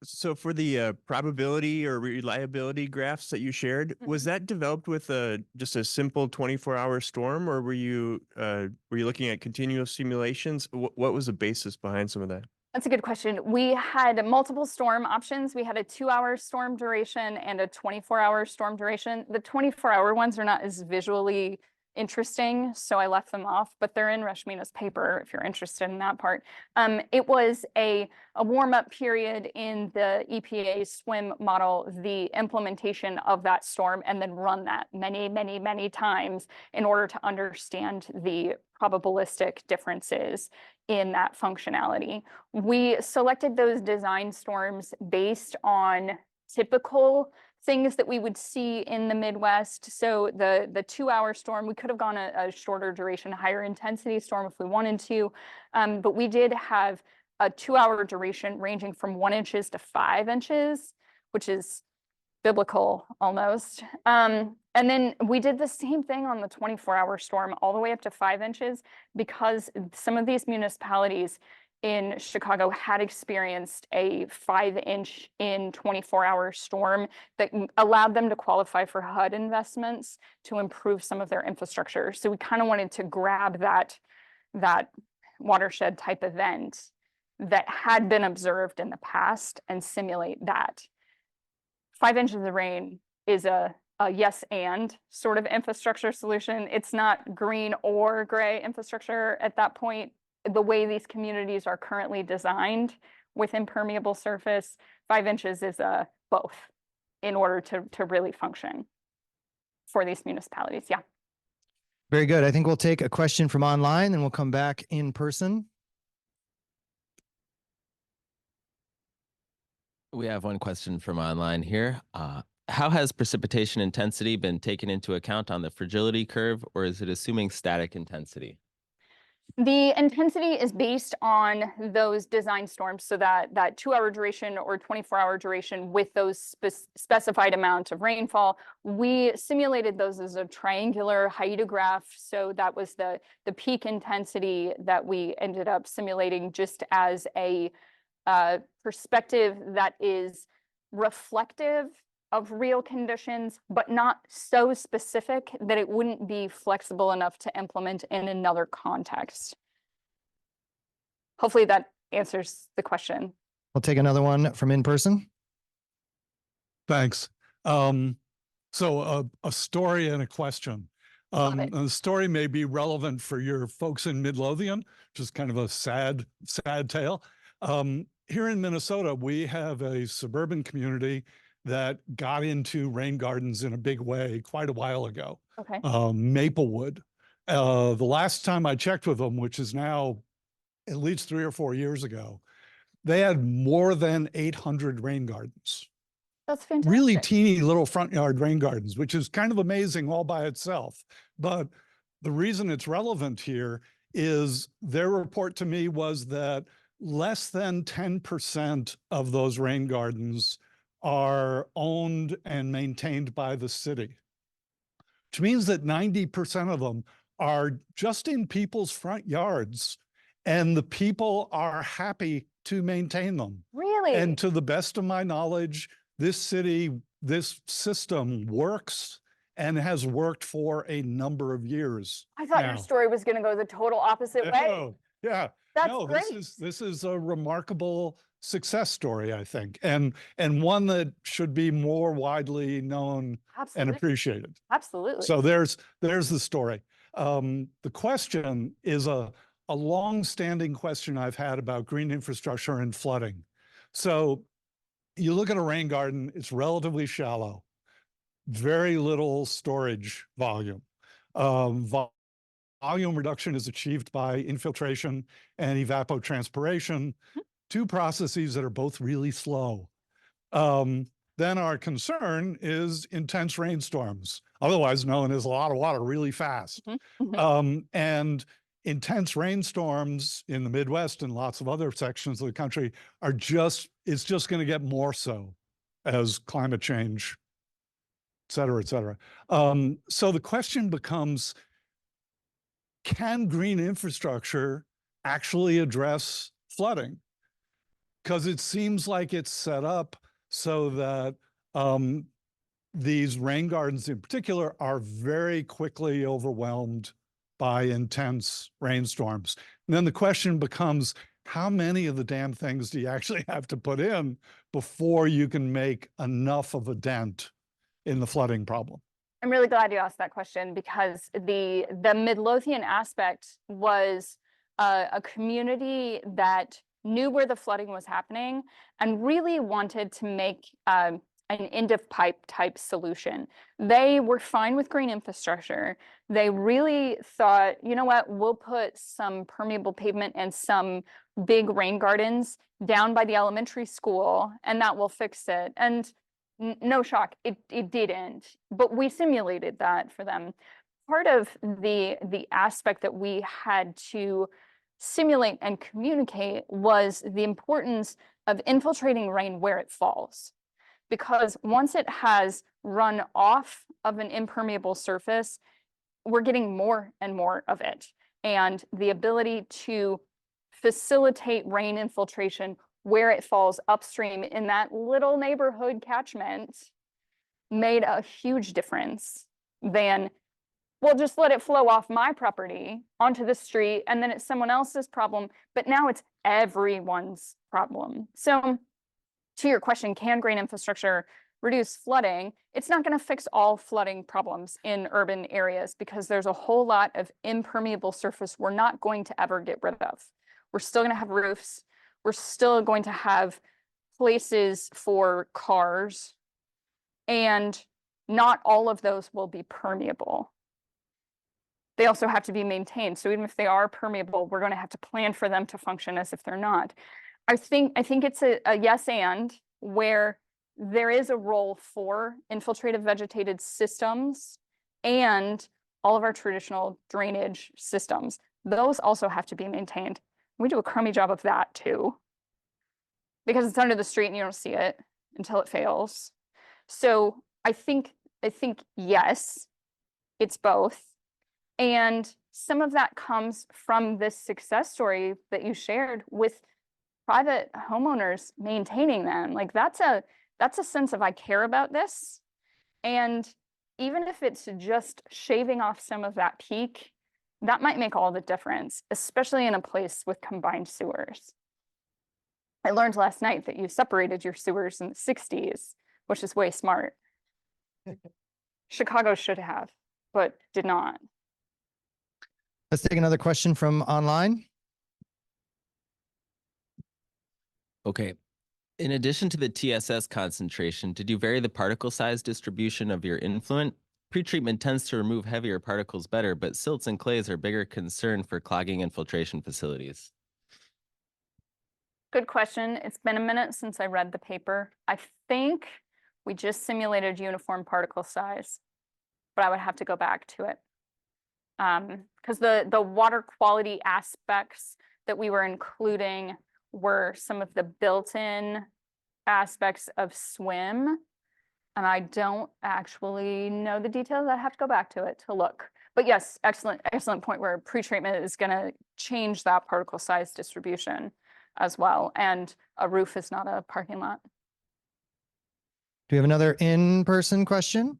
So for the probability or reliability graphs that you shared, was that developed with just a simple 24-hour storm, or were you looking at continuous simulations? What was the basis behind some of that? That's a good question. We had multiple storm options. We had a 2-hour storm duration and a 24-hour storm duration. The 24-hour ones are not as visually interesting, so I left them off, but they're in Rashmina's paper if you're interested in that part. It was a warm-up period in the EPA SWIM model, the implementation of that storm, and then run that many, many, many times in order to understand the probabilistic differences in that functionality. We selected those design storms based on typical things that we would see in the Midwest. So the 2-hour storm, we could have gone a shorter duration, higher intensity storm if we wanted to, but we did have a 2-hour duration ranging from 1 inches to 5 inches, which is biblical almost. And then we did the same thing on the 24-hour storm all the way up to 5 inches because some of these municipalities in Chicago had experienced a 5-inch in 24-hour storm that allowed them to qualify for HUD investments to improve some of their infrastructure. So we kind of wanted to grab that watershed type event that had been observed in the past and simulate that. 5 inches of rain is a yes and sort of infrastructure solution. It's not green or gray infrastructure at that point. The way these communities are currently designed with impermeable surface, 5 inches is both in order to really function for these municipalities. Yeah. Very good. I think we'll take a question from online and we'll come back in person. We have one question from online here. How has precipitation intensity been taken into account on the fragility curve, or is it assuming static intensity? The intensity is based on those design storms, so that 2-hour duration or 24-hour duration with those specified amount of rainfall. We simulated those as a triangular hydrograph, so that was the peak intensity that we ended up simulating just as a perspective that is reflective of real conditions, but not so specific that it wouldn't be flexible enough to implement in another context. Hopefully that answers the question. We'll take another one from in person. Thanks. So a story and a question. Love it. The story may be relevant for your folks in Midlothian, which is kind of a sad tale. Here in Minnesota, we have a suburban community that got into rain gardens in a big way quite a while ago. Okay. Maplewood. The last time I checked with them, which is now at least 3 or 4 years ago, they had more than 800 rain gardens. That's fantastic. Really teeny little front yard rain gardens, which is kind of amazing all by itself. But the reason it's relevant here is their report to me was that less than 10% of those rain gardens are owned and maintained by the city, which means that 90% of them are just in people's front yards, and the people are happy to maintain them. Really? And to the best of my knowledge, this system works and has worked for a number of years. I thought your now. story was going to go the total opposite way. No, yeah. That's No, great. this is a remarkable success story, I think, and one that should be more widely known and Absolutely. appreciated. Absolutely. So there's the story. The question is a long-standing question I've had about green infrastructure and flooding. So you look at a rain garden, it's relatively shallow, very little storage volume. Volume reduction is achieved by infiltration and evapotranspiration, two processes that are both really slow. Then our concern is intense rainstorms, otherwise known as a lot of water really fast. And intense rainstorms in the Midwest and lots of other sections of the country are it's just going to get more so as climate change, et cetera, et cetera. So the question becomes, can green infrastructure actually address flooding? Because it seems like it's set up so that these rain gardens in particular are very quickly overwhelmed by intense rainstorms. And then the question becomes, how many of the damn things do you actually have to put in before you can make enough of a dent in the flooding problem? I'm really glad you asked that question, because the Midlothian aspect was a community that knew where the flooding was happening and really wanted to make an end of pipe type solution. They were fine with green infrastructure. They really thought, you know what, we'll put some permeable pavement and some big rain gardens down by the elementary school, and that will fix it. And no shock, it didn't, but we simulated that for them. Part of the aspect that we had to simulate and communicate was the importance of infiltrating rain where it falls. Because once it has run off of an impermeable surface, we're getting more and more of it. And the ability to facilitate rain infiltration where it falls upstream in that little neighborhood catchment made a huge difference than, well, just let it flow off my property onto the street and then it's someone else's problem, but now it's everyone's problem. So to your question, can green infrastructure reduce flooding? It's not going to fix all flooding problems in urban areas because there's a whole lot of impermeable surface we're not going to ever get rid of. We're still going to have roofs. We're still going to have places for cars, and not all of those will be permeable. They also have to be maintained. So even if they are permeable, we're going to have to plan for them to function as if they're not. I think it's a yes and, where there is a role for infiltrative vegetated systems and all of our traditional drainage systems. Those also have to be maintained. We do a crummy job of that too, because it's under the street and you don't see it until it fails. So I think yes, it's both. And some of that comes from this success story that you shared with private homeowners maintaining them. Like that's a sense of I care about this. And even if it's just shaving off some of that peak, that might make all the difference, especially in a place with combined sewers. I learned last night that you separated your sewers in the 60s, which is way smart. Chicago should have, but did not. Let's take another question from online. Okay. In addition to the TSS concentration, did you vary the particle size distribution of your influent? Pretreatment tends to remove heavier particles better, but silts and clays are bigger concern for clogging and filtration facilities. Good question. It's been a minute since I read the paper. I think we just simulated uniform particle size, but I would have to go back to it. Because the water quality aspects that we were including were some of the built-in aspects of swim. And I don't actually know the details. I have to go back to it to look. But yes, excellent point where pretreatment is going to change that particle size distribution as well. And a roof is not a parking lot. Do we have another in-person question?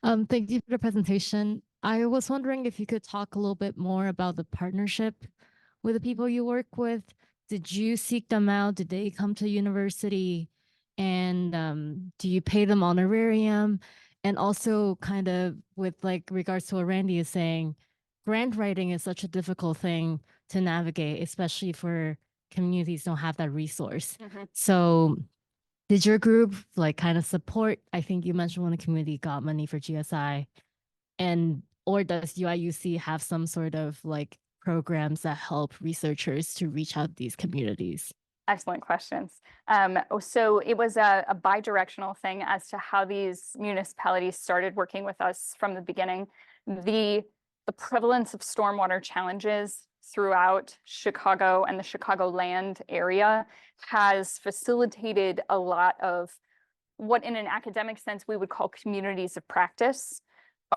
Thank you for the presentation. I was wondering if you could talk a little bit more about the partnership with the people you work with. Did you seek them out? Did they come to university? And do you pay them honorarium? And also kind of with like regards to what Randy is saying, grant writing is such a difficult thing to navigate, especially for communities don't have that resource. So did your group like kind of support? I think you mentioned when the community got money for GSI, and or does UIUC have some sort of like programs that help researchers to reach out to these communities? Excellent questions. So it was a bi-directional thing as to how these municipalities started working with us from the beginning. The prevalence of stormwater challenges throughout Chicago and the Chicagoland area has facilitated a lot of what in an academic sense we would call communities of practice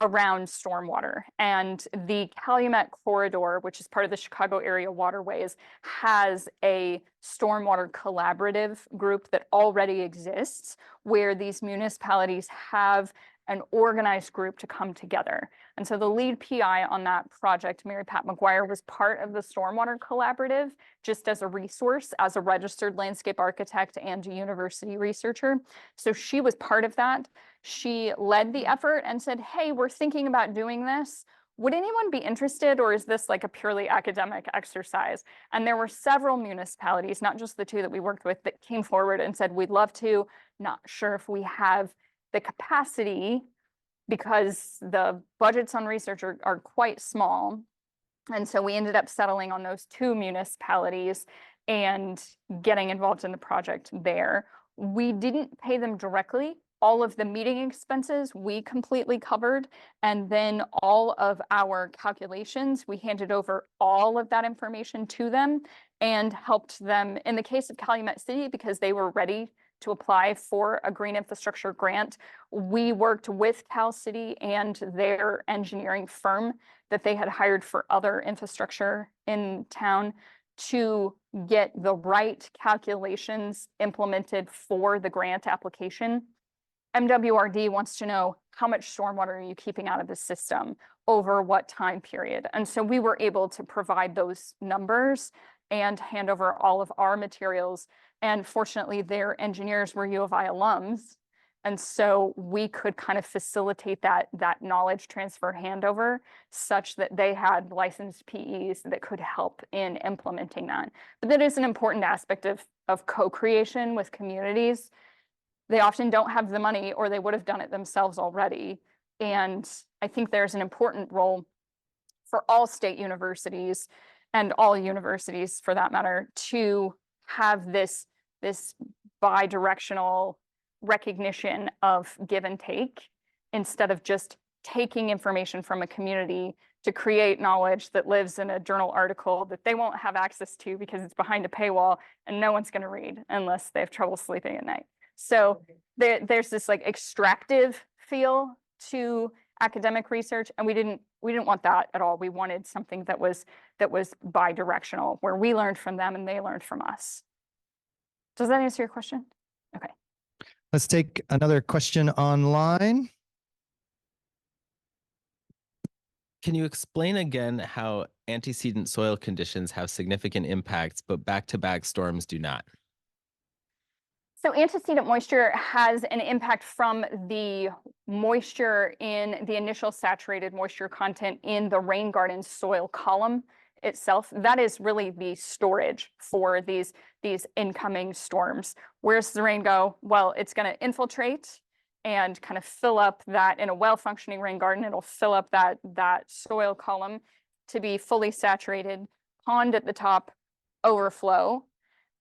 around stormwater. And the Calumet Corridor, which is part of the Chicago area waterways, has a stormwater collaborative group that already exists where these municipalities have an organized group to come together. And so the lead PI on that project, Mary Pat McGuire, was part of the stormwater collaborative just as a resource, as a registered landscape architect and a university researcher. So she was part of that. She led the effort and said, hey, we're thinking about doing this. Would anyone be interested, or is this like a purely academic exercise? And there were several municipalities, not just the two that we worked with, that came forward and said, we'd love to, not sure if we have the capacity because the budgets on research are quite small. And so we ended up settling on those two municipalities and getting involved in the project there. We didn't pay them directly. All of the meeting expenses we completely covered. And then all of our calculations, we handed over all of that information to them and helped them in the case of Calumet City because they were ready to apply for a green infrastructure grant. We worked with Cal City and their engineering firm that they had hired for other infrastructure in town to get the right calculations implemented for the grant application. MWRD wants to know how much stormwater are you keeping out of the system over what time period. And so we were able to provide those numbers and hand over all of our materials. And fortunately, their engineers were U of I alums. And so we could kind of facilitate that knowledge transfer handover such that they had licensed PEs that could help in implementing that. But that is an important aspect of co-creation with communities. They often don't have the money or they would have done it themselves already. And I think there's an important role for all state universities and all universities for that matter to have this bi-directional recognition of give and take instead of just taking information from a community to create knowledge that lives in a journal article that they won't have access to because it's behind a paywall and no one's going to read unless they have trouble sleeping at night. So there's this like extractive feel to academic research, and we didn't we didn't want that at all. We wanted something that was bi-directional, where we learned from them and they learned from us. Does that answer your question? Okay. Let's take another question online. Can you explain again how antecedent soil conditions have significant impacts, but back-to-back storms do not? So antecedent moisture has an impact from the moisture in the initial saturated moisture content in the rain garden soil column itself. That is really the storage for these incoming storms. Where's the rain go? Well, it's going to infiltrate and kind of fill up that, in a well-functioning rain garden, it'll fill up that soil column to be fully saturated, pond at the top, overflow.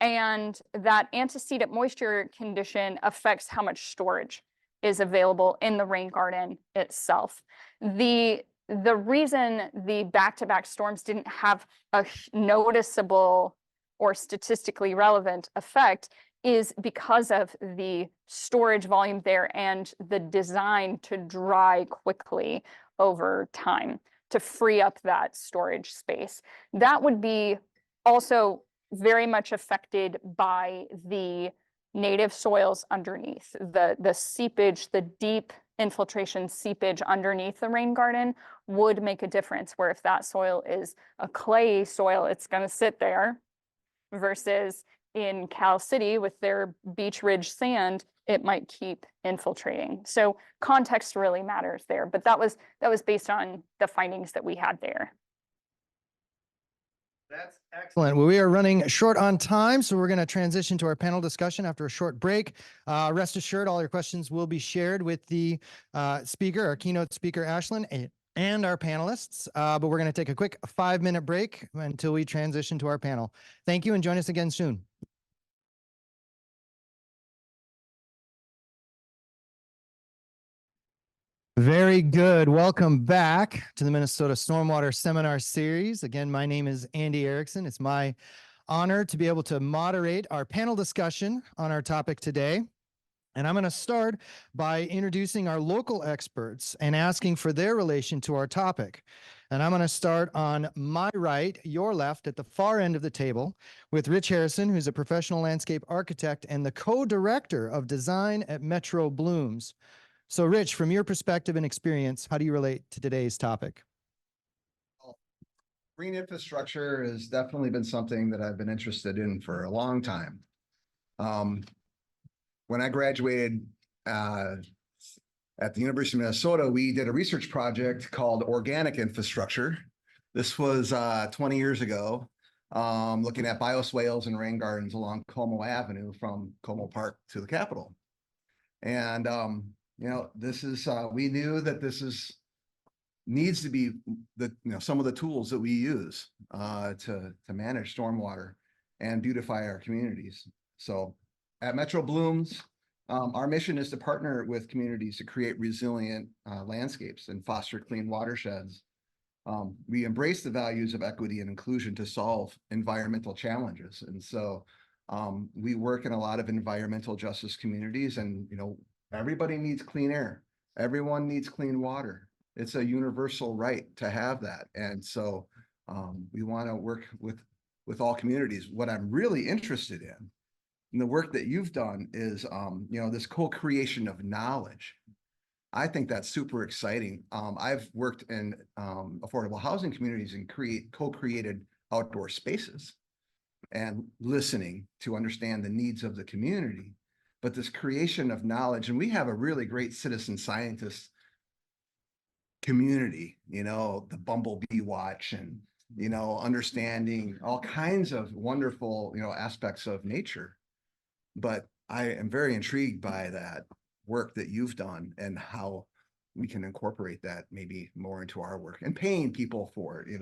And that antecedent moisture condition affects how much storage is available in the rain garden itself. The reason the back-to-back storms didn't have a noticeable or statistically relevant effect is because of the storage volume there and the design to dry quickly over time to free up that storage space. That would be also very much affected by the native soils underneath. The seepage, the deep infiltration seepage underneath the rain garden would make a difference, where if that soil is a clay soil, it's going to sit there, versus in Cal City with their beach ridge sand, it might keep infiltrating. So context really matters there, but that was based on the findings that we had there. That's excellent. Well, we are running short on time, so we're going to transition to our panel discussion after a short break. Rest assured, all your questions will be shared with the speaker, our keynote speaker, Ashlynn, and our panelists. But we're going to take a quick 5-minute break until we transition to our panel. Thank you, and join us again soon. Very good. Welcome back to the Minnesota Stormwater Seminar Series. Again, my name is Andy Erickson. It's my honor to be able to moderate our panel discussion on our topic today. And I'm going to start by introducing our local experts and asking for their relation to our topic. And I'm going to start on my right, your left, at the far end of the table, with Rich Harrison, who's a professional landscape architect and the co-director of design at Metroblooms. So Rich, from your perspective and experience, how do you relate to today's topic? Green infrastructure has definitely been something that I've been interested in for a long time. When I graduated at the University of Minnesota, we did a research project called Organic Infrastructure. This was 20 years ago, looking at bioswales and rain gardens along Como Avenue from Como Park to the Capitol. And you know, this is we knew that this needs to be some of the tools that we use to manage stormwater and beautify our communities. So at Metroblooms, our mission is to partner with communities to create resilient landscapes and foster clean watersheds. We embrace the values of equity and inclusion to solve environmental challenges. And so we work in a lot of environmental justice communities, and everybody needs clean air. Everyone needs clean water. It's a universal right to have that. And so we want to work with all communities. What I'm really interested in the work that you've done is, this co-creation of knowledge. I think that's super exciting. I've worked in affordable housing communities and co-created outdoor spaces and listening to understand the needs of the community. But this creation of knowledge, and we have a really great citizen scientist community, the Bumblebee Watch, and, understanding all kinds of wonderful, aspects of nature. But I am very intrigued by that work that you've done and how we can incorporate that maybe more into our work, and paying people for it,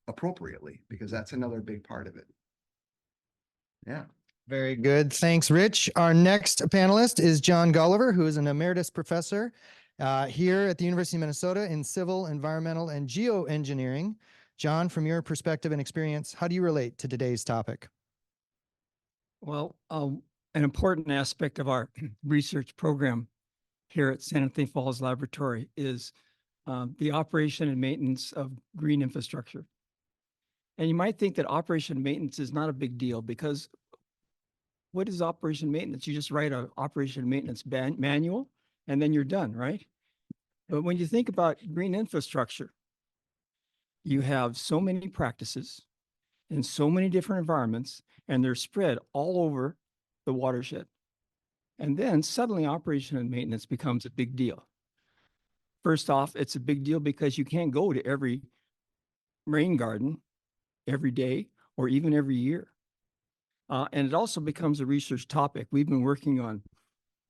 appropriately, because that's another big part of it. Yeah. Very good. Thanks, Rich. Our next panelist is John Gulliver, who is an emeritus professor here at the University of Minnesota in civil, environmental, and geoengineering. John, from your perspective and experience, how do you relate to today's topic? Well, an important aspect of our research program here at Santa Fe Falls Laboratory is the operation and maintenance of green infrastructure. And you might think that operation and maintenance is not a big deal because what is operation maintenance? You just write an operation and maintenance manual and then you're done, right? But when you think about green infrastructure, you have so many practices in so many different environments, and they're spread all over the watershed. And then suddenly operation and maintenance becomes a big deal. First off, it's a big deal because you can't go to every rain garden every day or even every year. And it also becomes a research topic. We've been working on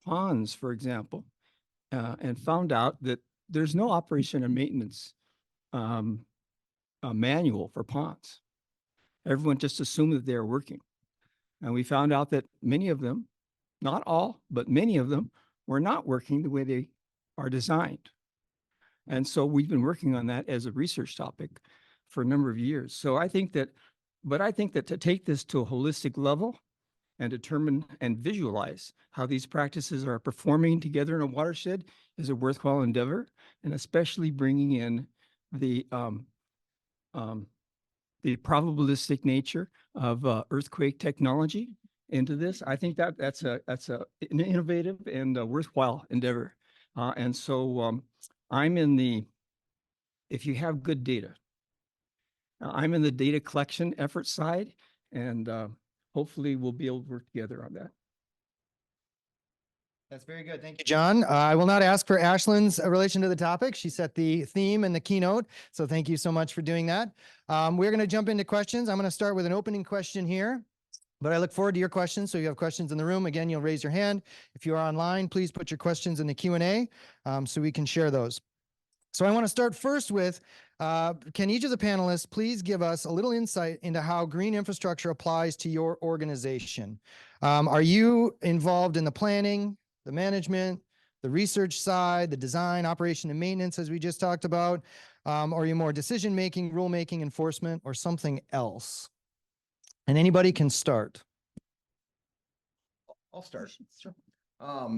ponds, for example, and found out that there's no operation and maintenance manual for ponds. Everyone just assumed that they were working. And we found out that many of them, not all, but many of them were not working the way they are designed. And so we've been working on that as a research topic for a number of years. So I think that to take this to a holistic level and determine and visualize how these practices are performing together in a watershed is a worthwhile endeavor, and especially bringing in the probabilistic nature of earthquake technology into this. I think that's an innovative and a worthwhile endeavor. And so I'm in the, if you have good data, I'm in the data collection effort side, and hopefully we'll be able to work together on that. That's very good. Thank you, John. I will not ask for Ashlynn's relation to the topic. She set the theme and the keynote. So thank you so much for doing that. We're going to jump into questions. I'm going to start with an opening question here, but I look forward to your questions. So if you have questions in the room, again, you'll raise your hand. If you are online, please put your questions in the Q&A so we can share those. So I want to start first with, can each of the panelists please give us a little insight into how green infrastructure applies to your organization? Are you involved in the planning, the management, the research side, the design, operation, and maintenance, as we just talked about? Or are you more decision-making, rule-making, enforcement, or something else? And anybody can start. I'll start. I've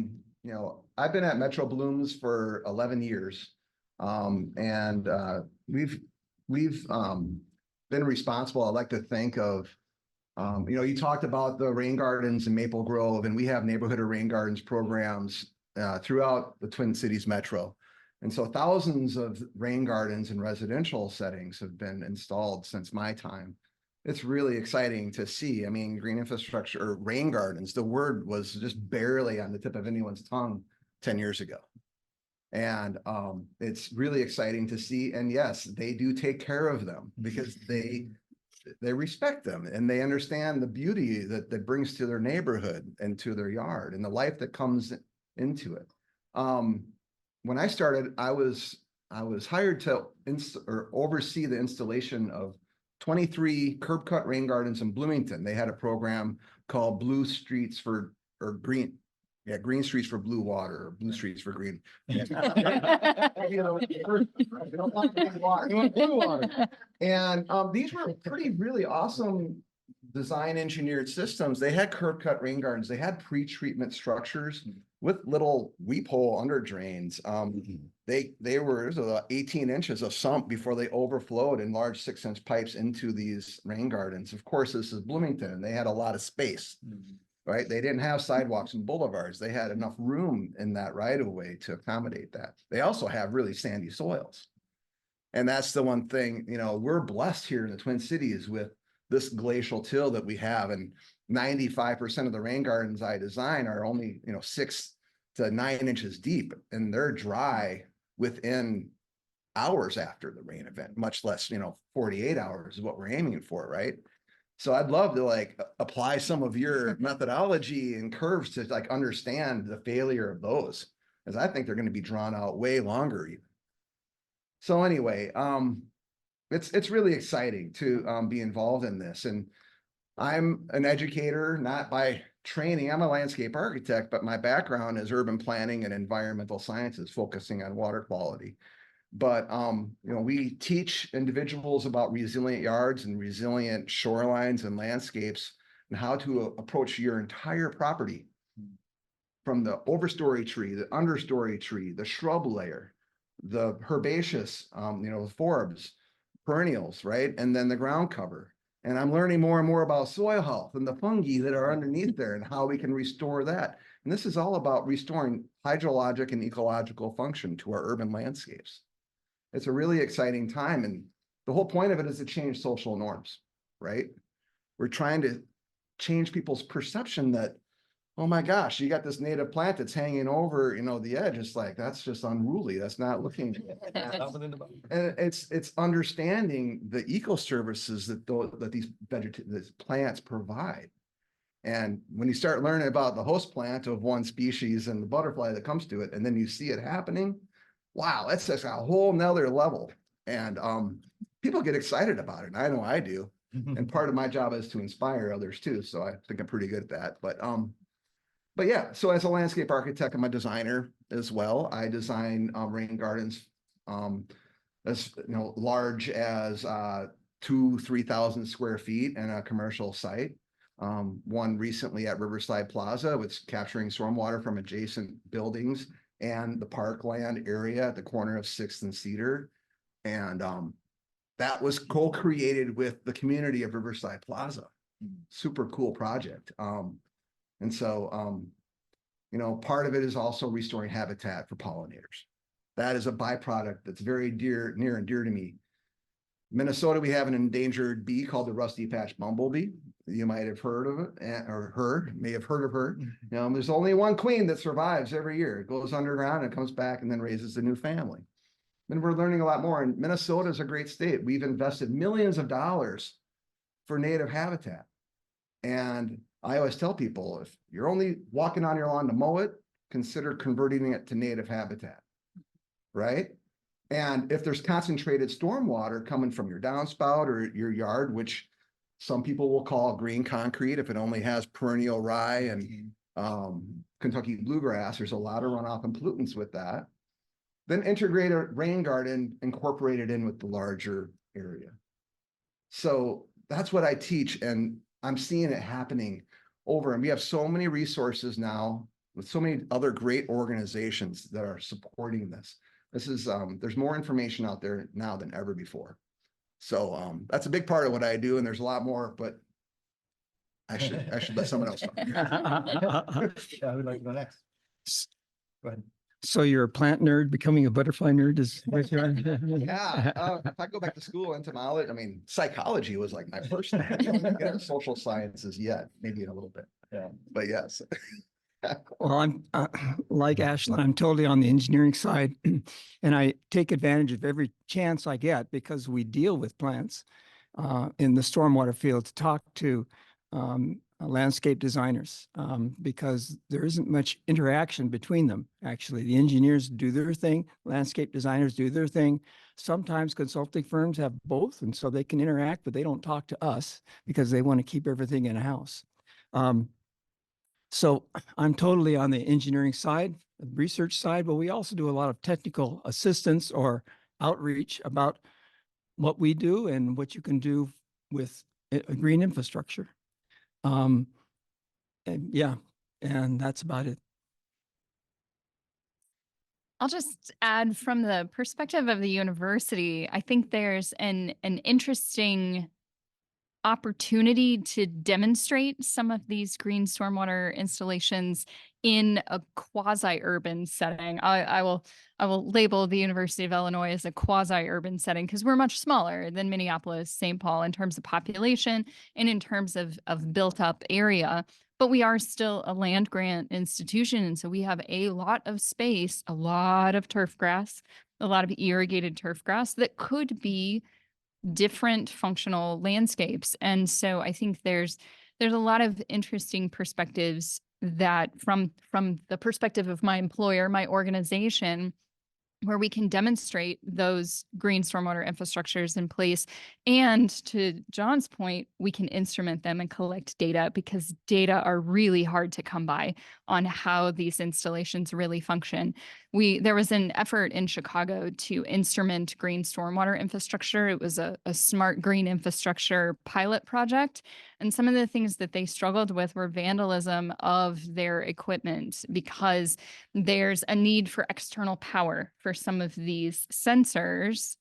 been at Metroblooms for 11 years. And we've been responsible. I like to think of, you talked about the rain gardens in Maple Grove, and we have neighborhood of rain gardens programs throughout the Twin Cities Metro. And so thousands of rain gardens in residential settings have been installed since my time. It's really exciting to see. I mean, green infrastructure or rain gardens, the word was just barely on the tip of anyone's tongue 10 years ago. And it's really exciting to see. And yes, they do take care of them because they respect them and they understand the beauty that brings to their neighborhood and to their yard and the life that comes into it. When I started, I was hired to oversee the installation of 23 curb cut rain gardens in Bloomington. They had a program called Blue Streets for, or Green. Yeah, Green Streets for Blue Water, or Blue Streets for Green. We don't want green water, we want blue water. And these were really awesome design engineered systems. They had curb cut rain gardens. They had pre-treatment structures with little weep hole under drains. They were 18 inches of sump before they overflowed in large 6-inch pipes into these rain gardens. Of course, this is Bloomington, and they had a lot of space. Right? They didn't have sidewalks and boulevards. They had enough room in that right of way to accommodate that. They also have really sandy soils. And that's the one thing, we're blessed here in the Twin Cities with this glacial till that we have. And 95% of the rain gardens I design are only, 6 to 9 inches deep, and they're dry within hours after the rain event, much less, 48 hours is what we're aiming for, right? So I'd love to apply some of your methodology and curves to understand the failure of those, as I think they're going to be drawn out way longer even. So anyway, it's really exciting to be involved in this. And I'm an educator, not by training. I'm a landscape architect, but my background is urban planning and environmental sciences, focusing on water quality. But, we teach individuals about resilient yards and resilient shorelines and landscapes and how to approach your entire property from the overstory tree, the understory tree, the shrub layer, the herbaceous, the forbs, perennials, right? And then the ground cover. And I'm learning more and more about soil health and the fungi that are underneath there and how we can restore that. And this is all about restoring hydrologic and ecological function to our urban landscapes. It's a really exciting time. And the whole point of it is to change social norms, right? We're trying to change people's perception that, oh my gosh, you got this native plant that's hanging over, the edge. It's like, that's just unruly. That's not looking. And it's understanding the eco services that these plants provide. And when you start learning about the host plant of one species and the butterfly that comes to it, and then you see it happening, wow, that's just a whole nother level. And people get excited about it. And I know I do. And part of my job is to inspire others too. So I think I'm pretty good at that. But yeah, so as a landscape architect, I'm a designer as well. I design rain gardens as large as 2,000-3,000 square feet in a commercial site. One recently at Riverside Plaza, it's capturing stormwater from adjacent buildings and the parkland area at the corner of 6th and Cedar. And that was co-created with the community of Riverside Plaza. Super cool project. And so, part of it is also restoring habitat for pollinators. That is a byproduct that's very near and dear to me. Minnesota, we have an endangered bee called the rusty patch bumblebee. You might have heard of it, may have heard of her. There's only one queen that survives every year. It goes underground and comes back and then raises a new family. And we're learning a lot more. And Minnesota is a great state. We've invested millions of dollars for native habitat. And I always tell people, if you're only walking on your lawn to mow it, consider converting it to native habitat, right? And if there's concentrated stormwater coming from your downspout or your yard, which some people will call green concrete, if it only has perennial rye and Kentucky bluegrass, there's a lot of runoff and pollutants with that. Then integrate a rain garden, incorporate it in with the larger area. So that's what I teach, and I'm seeing it happening over, and we have so many resources now with so many other great organizations that are supporting this. This is, there's more information out there now than ever before. So that's a big part of what I do, and there's a lot more, but I should let someone else talk. I would like to go next. Go ahead. So you're a plant nerd, becoming a butterfly nerd is what you're on? Yeah, if I go back to school, entomology, psychology was like my first thing. I didn't get into social sciences yet, maybe in a little bit. Yeah, but yes. Well, I'm like Ashlynn, I'm totally on the engineering side, and I take advantage of every chance I get because we deal with plants in the stormwater field to talk to landscape designers because there isn't much interaction between them. Actually, the engineers do their thing, landscape designers do their thing. Sometimes consulting firms have both, and so they can interact, but they don't talk to us because they want to keep everything in-house. So I'm totally on the engineering side, the research side, but we also do a lot of technical assistance or outreach about what we do and what you can do with a green infrastructure. And yeah, and that's about it. I'll just add from the perspective of the university, I think there's an interesting opportunity to demonstrate some of these green stormwater installations in a quasi-urban setting. I will label the University of Illinois as a quasi-urban setting because we're much smaller than Minneapolis, St. Paul in terms of population and in terms of built up area. But we are still a land grant institution. And so we have a lot of space, a lot of turf grass, a lot of irrigated turf grass that could be different functional landscapes. And so I think there's a lot of interesting perspectives that from the perspective of my employer, my organization, where we can demonstrate those green stormwater infrastructures in place. And to John's point, we can instrument them and collect data because data are really hard to come by on how these installations really function. There was an effort in Chicago to instrument green stormwater infrastructure. It was a smart green infrastructure pilot project. And some of the things that they struggled with were vandalism of their equipment, because there's a need for external power for some of these sensors.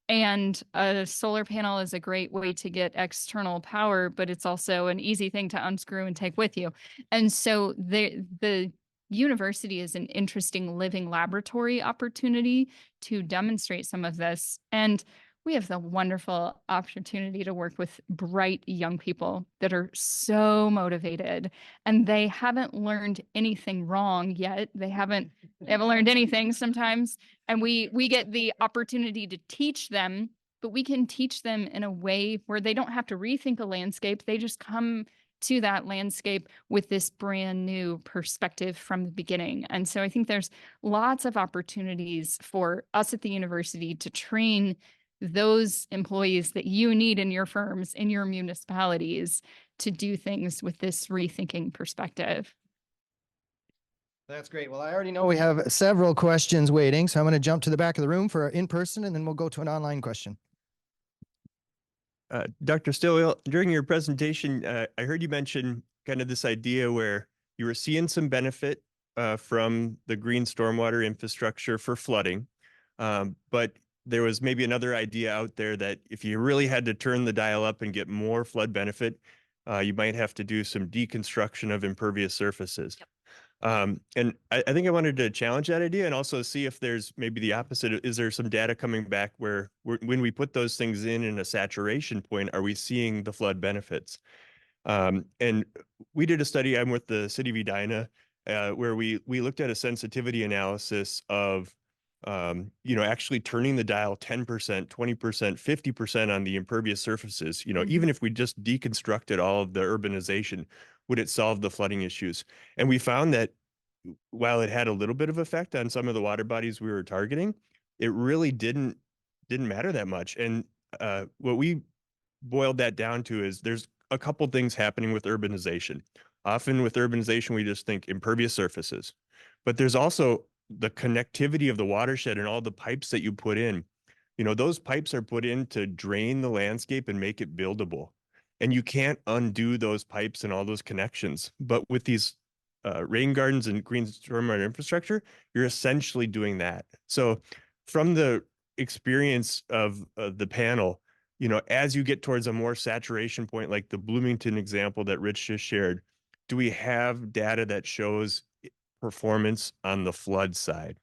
And a solar panel is a great way to get external power, but it's also an easy thing to unscrew and take with you. And so the university is an interesting living laboratory opportunity to demonstrate some of this. And we have the wonderful opportunity to work with bright young people that are so motivated, and they haven't learned anything wrong yet. They haven't learned anything sometimes. And we get the opportunity to teach them, but we can teach them in a way where they don't have to rethink a landscape. They just come to that landscape with this brand new perspective from the beginning. And so I think there's lots of opportunities for us at the university to train those employees that you need in your firms, in your municipalities, to do things with this rethinking perspective. That's great. Well, I already know we have several questions waiting, so I'm going to jump to the back of the room for in-person, and then we'll go to an online question. Dr. Stillwell, during your presentation, I heard you mention kind of this idea where you were seeing some benefit from the green stormwater infrastructure for flooding, but there was maybe another idea out there that if you really had to turn the dial up and get more flood benefit, you might have to do some deconstruction of impervious surfaces. Yep. And I think I wanted to challenge that idea and also see if there's maybe the opposite. Is there some data coming back where when we put those things in a saturation point, are we seeing the flood benefits? And we did a study, I'm with the City of Edina, where we looked at a sensitivity analysis of actually turning the dial 10%, 20%, 50% on the impervious surfaces. Even if we just deconstructed all of the urbanization, would it solve the flooding issues? And we found that while it had a little bit of effect on some of the water bodies we were targeting, it really didn't matter that much. And what we boiled that down to is there's a couple things happening with urbanization. Often with urbanization, we just think impervious surfaces, but there's also the connectivity of the watershed and all the pipes that you put in. Those pipes are put in to drain the landscape and make it buildable. And you can't undo those pipes and all those connections. But with these rain gardens and green stormwater infrastructure, you're essentially doing that. So from the experience of the panel, as you get towards a more saturation point, like the Bloomington example that Rich just shared, do we have data that shows performance on the flood side?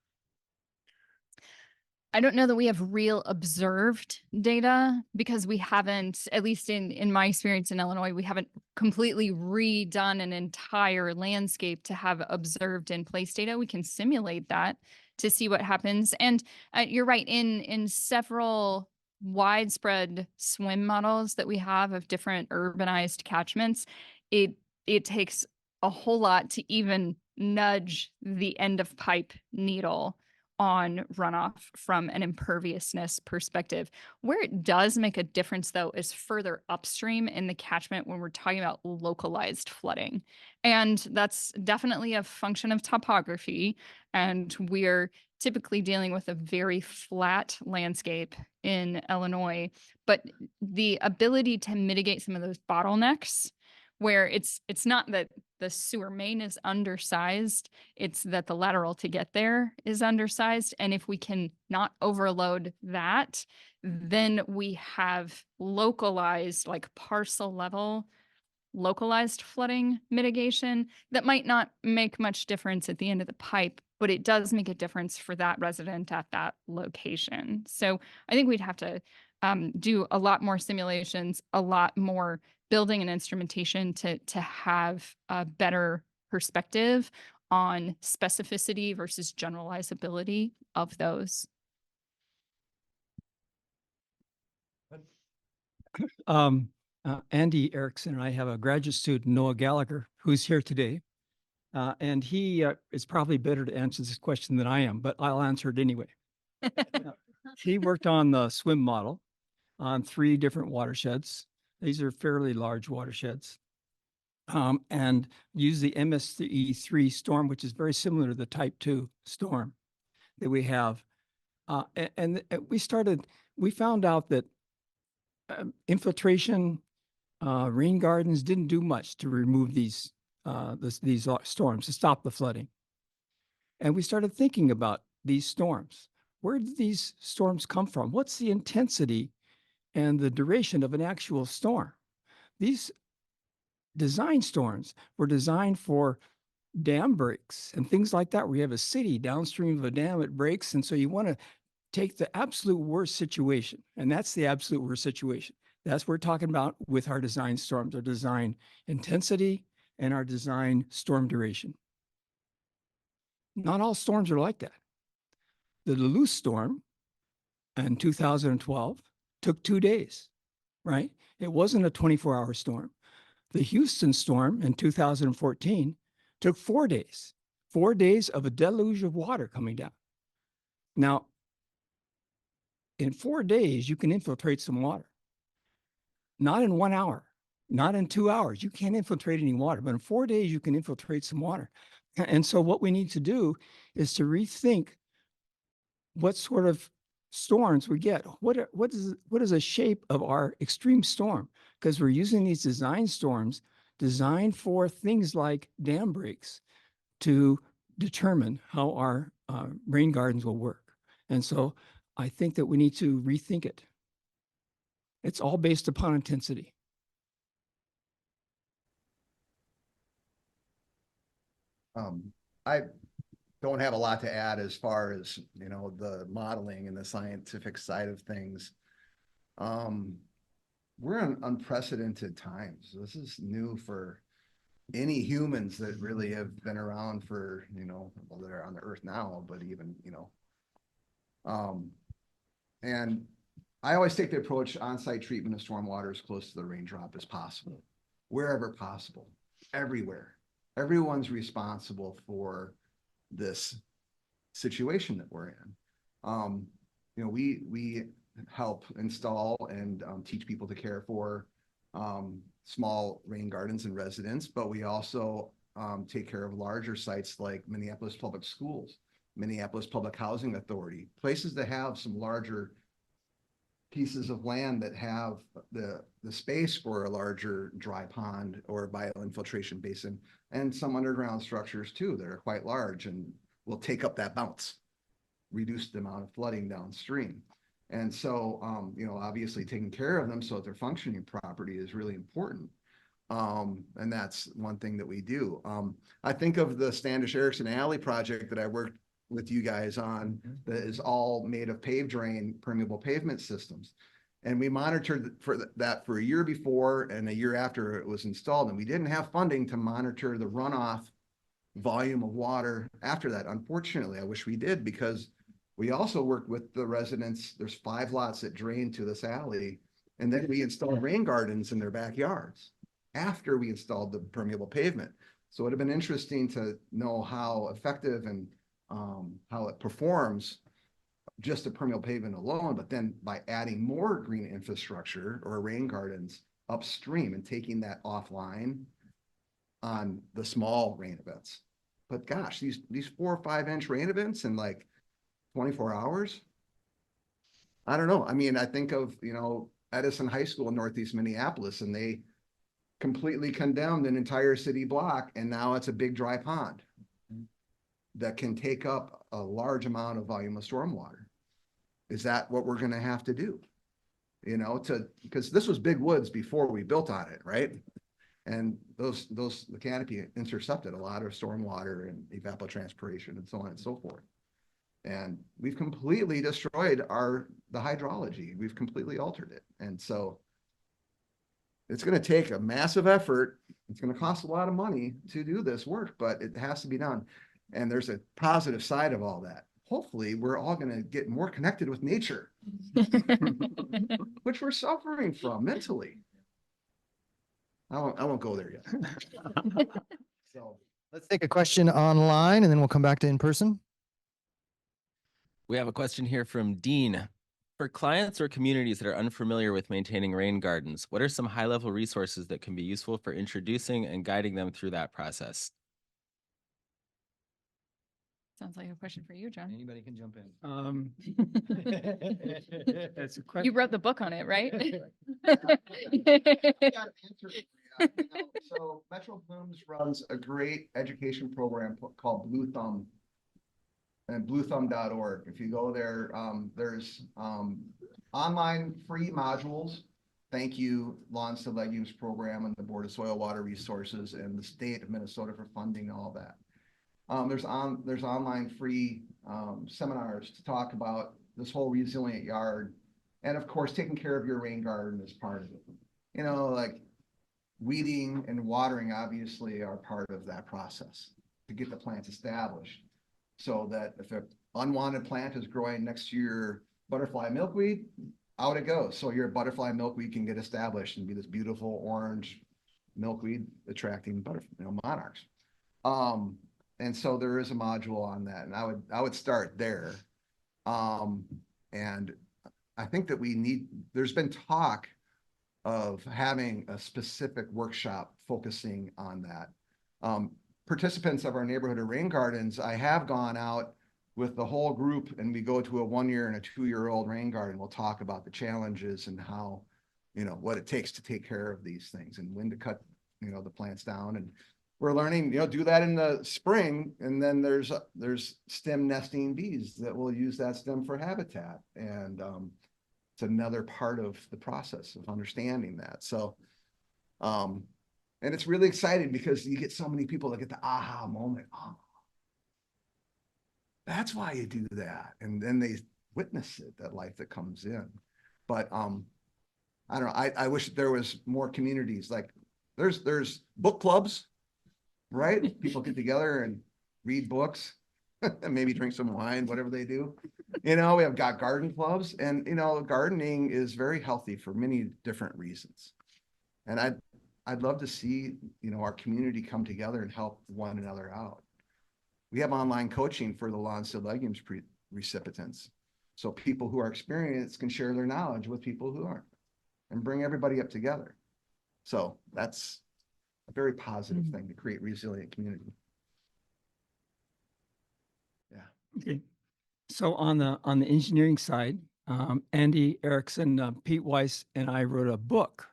I don't know that we have real observed data, because we haven't, at least in my experience in Illinois, we haven't completely redone an entire landscape to have observed in place data. We can simulate that to see what happens. And you're right, in several widespread swim models that we have of different urbanized catchments, it takes a whole lot to even nudge the end of pipe needle on runoff from an imperviousness perspective. Where it does make a difference, though, is further upstream in the catchment when we're talking about localized flooding. And that's definitely a function of topography. And we're typically dealing with a very flat landscape in Illinois. But the ability to mitigate some of those bottlenecks, where it's not that the sewer main is undersized, it's that the lateral to get there is undersized. And if we can not overload that, then we have localized, like parcel level, localized flooding mitigation that might not make much difference at the end of the pipe, but it does make a difference for that resident at that location. So I think we'd have to do a lot more simulations, a lot more building and instrumentation to have a better perspective on specificity versus generalizability of those. Andy Erickson and I have a graduate student, Noah Gallagher, who's here today. And he is probably better to answer this question than I am, but I'll answer it anyway. He worked on the swim model on 3 different watersheds. These are fairly large watersheds, and use the MSE3 storm, which is very similar to the type 2 storm that we have. We found out that infiltration rain gardens didn't do much to remove these storms, to stop the flooding. And we started thinking about these storms. Where did these storms come from? What's the intensity and the duration of an actual storm? These design storms were designed for dam breaks and things like that, where you have a city downstream of a dam, it breaks. And so you want to take the absolute worst situation. And that's the absolute worst situation. That's what we're talking about with our design storms, our design intensity and our design storm duration. Not all storms are like that. The Duluth storm in 2012 took 2 days, right? It wasn't a 24-hour storm. The Houston storm in 2014 took 4 days, 4 days of a deluge of water coming down. Now, in 4 days, you can infiltrate some water. Not in 1 hour, not in 2 hours. You can't infiltrate any water, but in 4 days, you can infiltrate some water. And so what we need to do is to rethink what sort of storms we get. What is the shape of our extreme storm? Because we're using these design storms designed for things like dam breaks to determine how our rain gardens will work. And so I think that we need to rethink it. It's all based upon intensity. I don't have a lot to add as far as, the modeling and the scientific side of things. We're in unprecedented times. This is new for any humans that really have been around for, well, they're on the earth now, but even, and I always take the approach on-site treatment of stormwater as close to the raindrop as possible, wherever possible, everywhere. Everyone's responsible for this situation that we're in. We help install and teach people to care for small rain gardens and residents, but we also take care of larger sites like Minneapolis Public Schools, Minneapolis Public Housing Authority, places that have some larger pieces of land that have the space for a larger dry pond or bioinfiltration basin, and some underground structures too that are quite large and will take up that bounce, reduce the amount of flooding downstream. And so, obviously taking care of them so that they're functioning properly is really important. And that's one thing that we do. I think of the Standish Erickson Alley project that I worked with you guys on that is all made of paved drain permeable pavement systems. And we monitored that for a year before and a year after it was installed. And we didn't have funding to monitor the runoff volume of water after that. Unfortunately, I wish we did, because we also worked with the residents. There's 5 lots that drain to this alley. And then we installed rain gardens in their backyards after we installed the permeable pavement. So it would have been interesting to know how effective and how it performs just a permeable pavement alone, but then by adding more green infrastructure or rain gardens upstream and taking that offline on the small rain events. But gosh, these 4 or 5 inch rain events in like 24 hours. I don't know. I mean, I think of, Edison High School in Northeast Minneapolis, and they completely condemned an entire city block. And now it's a big dry pond that can take up a large amount of volume of stormwater. Is that what we're going to have to do? Because this was big woods before we built on it, right? And the canopy intercepted a lot of stormwater and evapotranspiration and so on and so forth. And we've completely destroyed the hydrology. We've completely altered it. And so it's going to take a massive effort. It's going to cost a lot of money to do this work, but it has to be done. And there's a positive side of all that. Hopefully, we're all going to get more connected with nature, which we're suffering from mentally. I won't go there yet. So Let's take a question online and then we'll come back to in person. We have a question here from Dean. For clients or communities that are unfamiliar with maintaining rain gardens, what are some high-level resources that can be useful for introducing and guiding them through that process? Sounds like a question for you, John. Anybody can jump in. That's a You question. wrote the book on it, right? So Metroblooms runs a great education program called Blue Thumb and bluethumb.org. If you go there, there's online free modules. Thank you, Lawns to Legumes program and the Board of Soil Water Resources and the state of Minnesota for funding all that. There's online free seminars to talk about this whole resilient yard. And of course, taking care of your rain garden is part of it. You know, like weeding and watering obviously are part of that process to get the plants established. So that if an unwanted plant is growing next to your butterfly milkweed, out it goes. So your butterfly milkweed can get established and be this beautiful orange milkweed attracting monarchs. And so there is a module on that, and I would start there. And I think that there's been talk of having a specific workshop focusing on that. Participants of our neighborhood of rain gardens, I have gone out with the whole group and we go to a 1-year and a 2-year-old rain garden. We'll talk about the challenges and how, what it takes to take care of these things and when to cut, the plants down. And we're learning, do that in the spring. And then there's stem nesting bees that will use that stem for habitat. And it's another part of the process of understanding that. So, and it's really exciting because you get so many people that get the aha moment. Oh, that's why you do that. And then they witness it, that life that comes in. But I don't know, I wish there was more communities. Like there's book clubs, right? People get together and read books and maybe drink some wine, whatever they do. We have got garden clubs, and gardening is very healthy for many different reasons. And I'd love to see, our community come together and help one another out. We have online coaching for the Lawns to Legumes recipients. So people who are experienced can share their knowledge with people who aren't and bring everybody up together. So that's a very positive thing to create resilient community. Yeah. Okay. So on the engineering side, Andy Erickson, Pete Weiss, and I wrote a book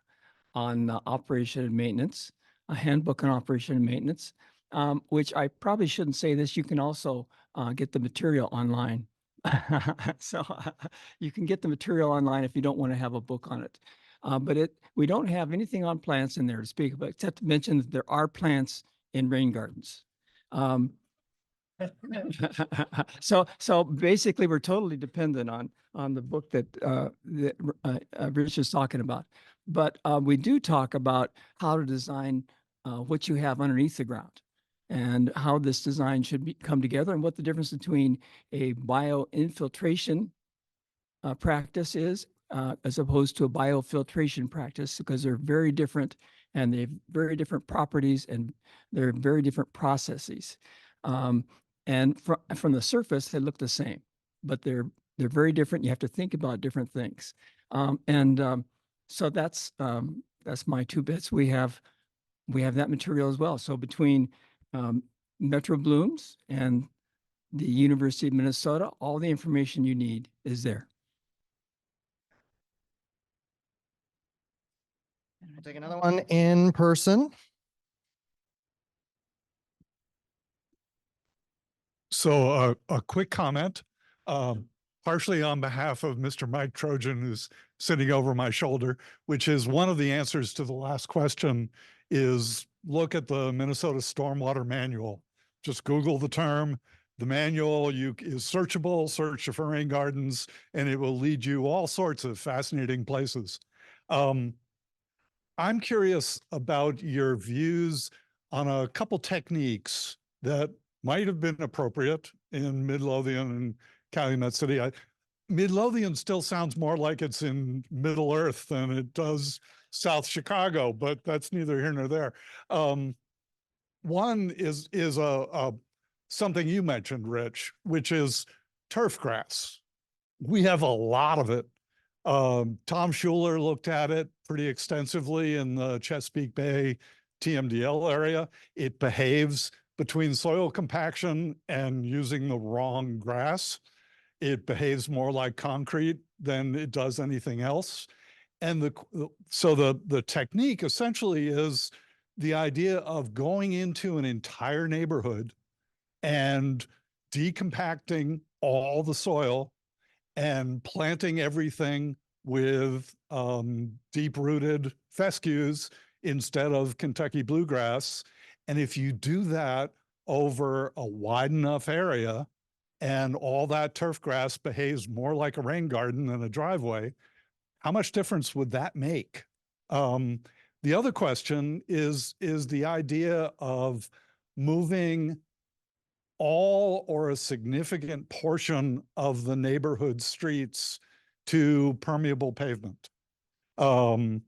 on operation and maintenance, a handbook on operation and maintenance, which I probably shouldn't say this. You can also get the material online. So you can get the material online if you don't want to have a book on it. But we don't have anything on plants in there to speak about, except to mention that there are plants in rain gardens. So basically, we're totally dependent on the book that Rich is talking about. But we do talk about how to design what you have underneath the ground and how this design should come together and what the difference between a bioinfiltration practice is as opposed to a biofiltration practice, because they're very different and they have very different properties and they're very different processes. And from the surface, they look the same, but they're very different. You have to think about different things. So that's my 2 bits. We have that material as well. So between Metroblooms and the University of Minnesota, all the information you need is there. We'll take another one in person. So a quick comment, partially on behalf of Mr. Mike Trojan, who's sitting over my shoulder, which is one of the answers to the last question is look at the Minnesota Stormwater Manual. Just Google the term. The manual is searchable, search for rain gardens, and it will lead you all sorts of fascinating places. I'm curious about your views on a couple techniques that might have been appropriate in Midlothian and Calumet City. Midlothian still sounds more like it's in Middle Earth than it does South Chicago, but that's neither here nor there. One is something you mentioned, Rich, which is turf grass. We have a lot of it. Tom Schuler looked at it pretty extensively in the Chesapeake Bay TMDL area. It behaves, between soil compaction and using the wrong grass, it behaves more like concrete than it does anything else. And the technique essentially is the idea of going into an entire neighborhood and decompacting all the soil and planting everything with deep-rooted fescues instead of Kentucky bluegrass. And if you do that over a wide enough area and all that turf grass behaves more like a rain garden than a driveway, how much difference would that make? The other question is the idea of moving all or a significant portion of the neighborhood streets to permeable pavement. And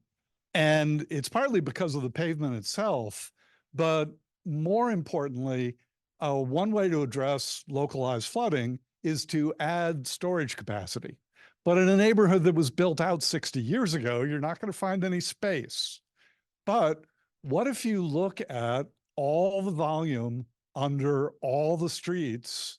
it's partly because of the pavement itself, but more importantly, one way to address localized flooding is to add storage capacity. But in a neighborhood that was built out 60 years ago, you're not going to find any space. But what if you look at all the volume under all the streets,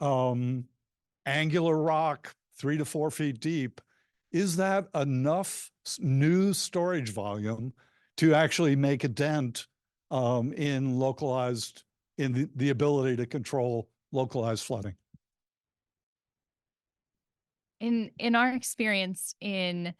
angular rock 3 to 4 feet deep? Is that enough new storage volume to actually make a dent in the ability to control localized flooding? In our experience in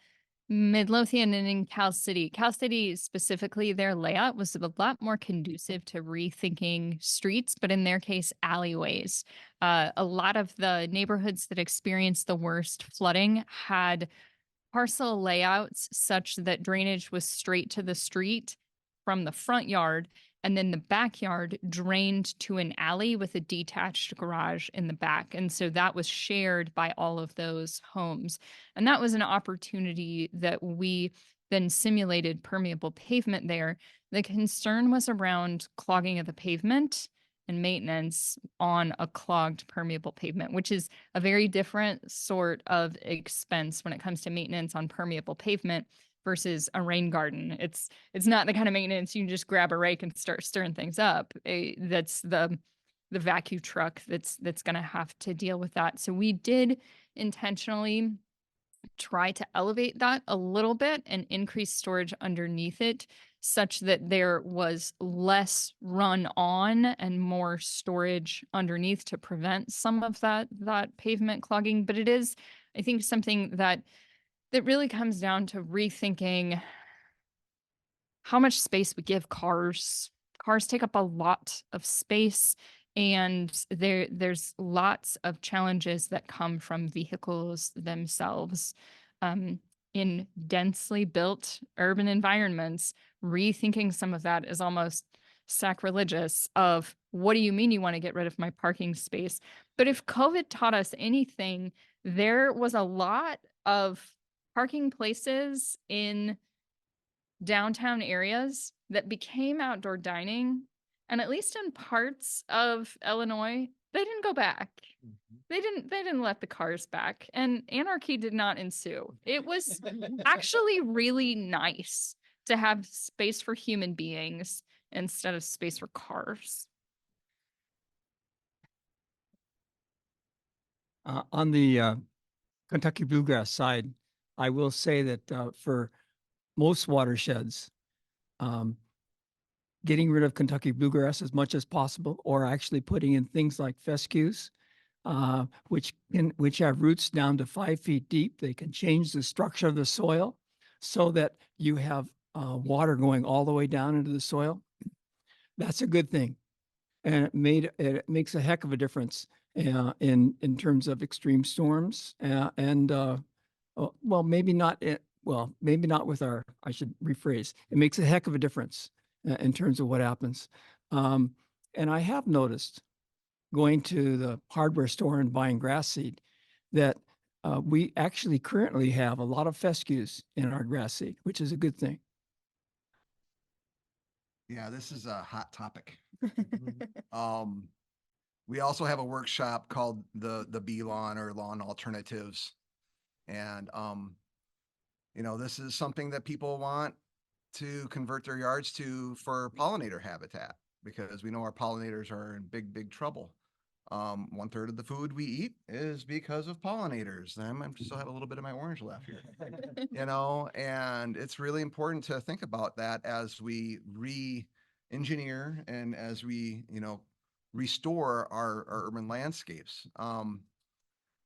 Midlothian and in Cal City specifically, their layout was a lot more conducive to rethinking streets, but in their case, alleyways. A lot of the neighborhoods that experienced the worst flooding had parcel layouts such that drainage was straight to the street from the front yard, and then the backyard drained to an alley with a detached garage in the back. And so that was shared by all of those homes. And that was an opportunity that we then simulated permeable pavement there. The concern was around clogging of the pavement and maintenance on a clogged permeable pavement, which is a very different sort of expense when it comes to maintenance on permeable pavement versus a rain garden. It's not the kind of maintenance you can just grab a rake and start stirring things up. That's the vacuum truck that's going to have to deal with that. So we did intentionally try to elevate that a little bit and increase storage underneath it such that there was less run on and more storage underneath to prevent some of that pavement clogging. But it is, I think, something that really comes down to rethinking how much space we give cars. Cars take up a lot of space, and there's lots of challenges that come from vehicles themselves. In densely built urban environments, rethinking some of that is almost sacrilegious of, what do you mean you want to get rid of my parking space? But if COVID taught us anything, there was a lot of parking places in downtown areas that became outdoor dining. And at least in parts of Illinois, they didn't go back. They didn't let the cars back, and anarchy did not ensue. It was actually really nice to have space for human beings instead of space for cars. On the Kentucky bluegrass side, I will say that for most watersheds, getting rid of Kentucky bluegrass as much as possible, or actually putting in things like fescues, which have roots down to 5 feet deep. They can change the structure of the soil so that you have water going all the way down into the soil. That's a good thing, and it makes a heck of a difference in terms of extreme storms well, maybe not with our, I should rephrase. It makes a heck of a difference in terms of what happens. And I have noticed, going to the hardware store and buying grass seed, that we actually currently have a lot of fescues in our grass seed, which is a good thing. Yeah, this is a hot topic. We also have a workshop called the bee lawn, or lawn alternatives. And, this is something that people want to convert their yards to for pollinator habitat. because we know our pollinators are in big, big trouble. 1/3 of the food we eat is because of pollinators. I still have a little bit of my orange left here, you know, and it's really important to think about that as we re-engineer and as we, you know, restore our urban landscapes.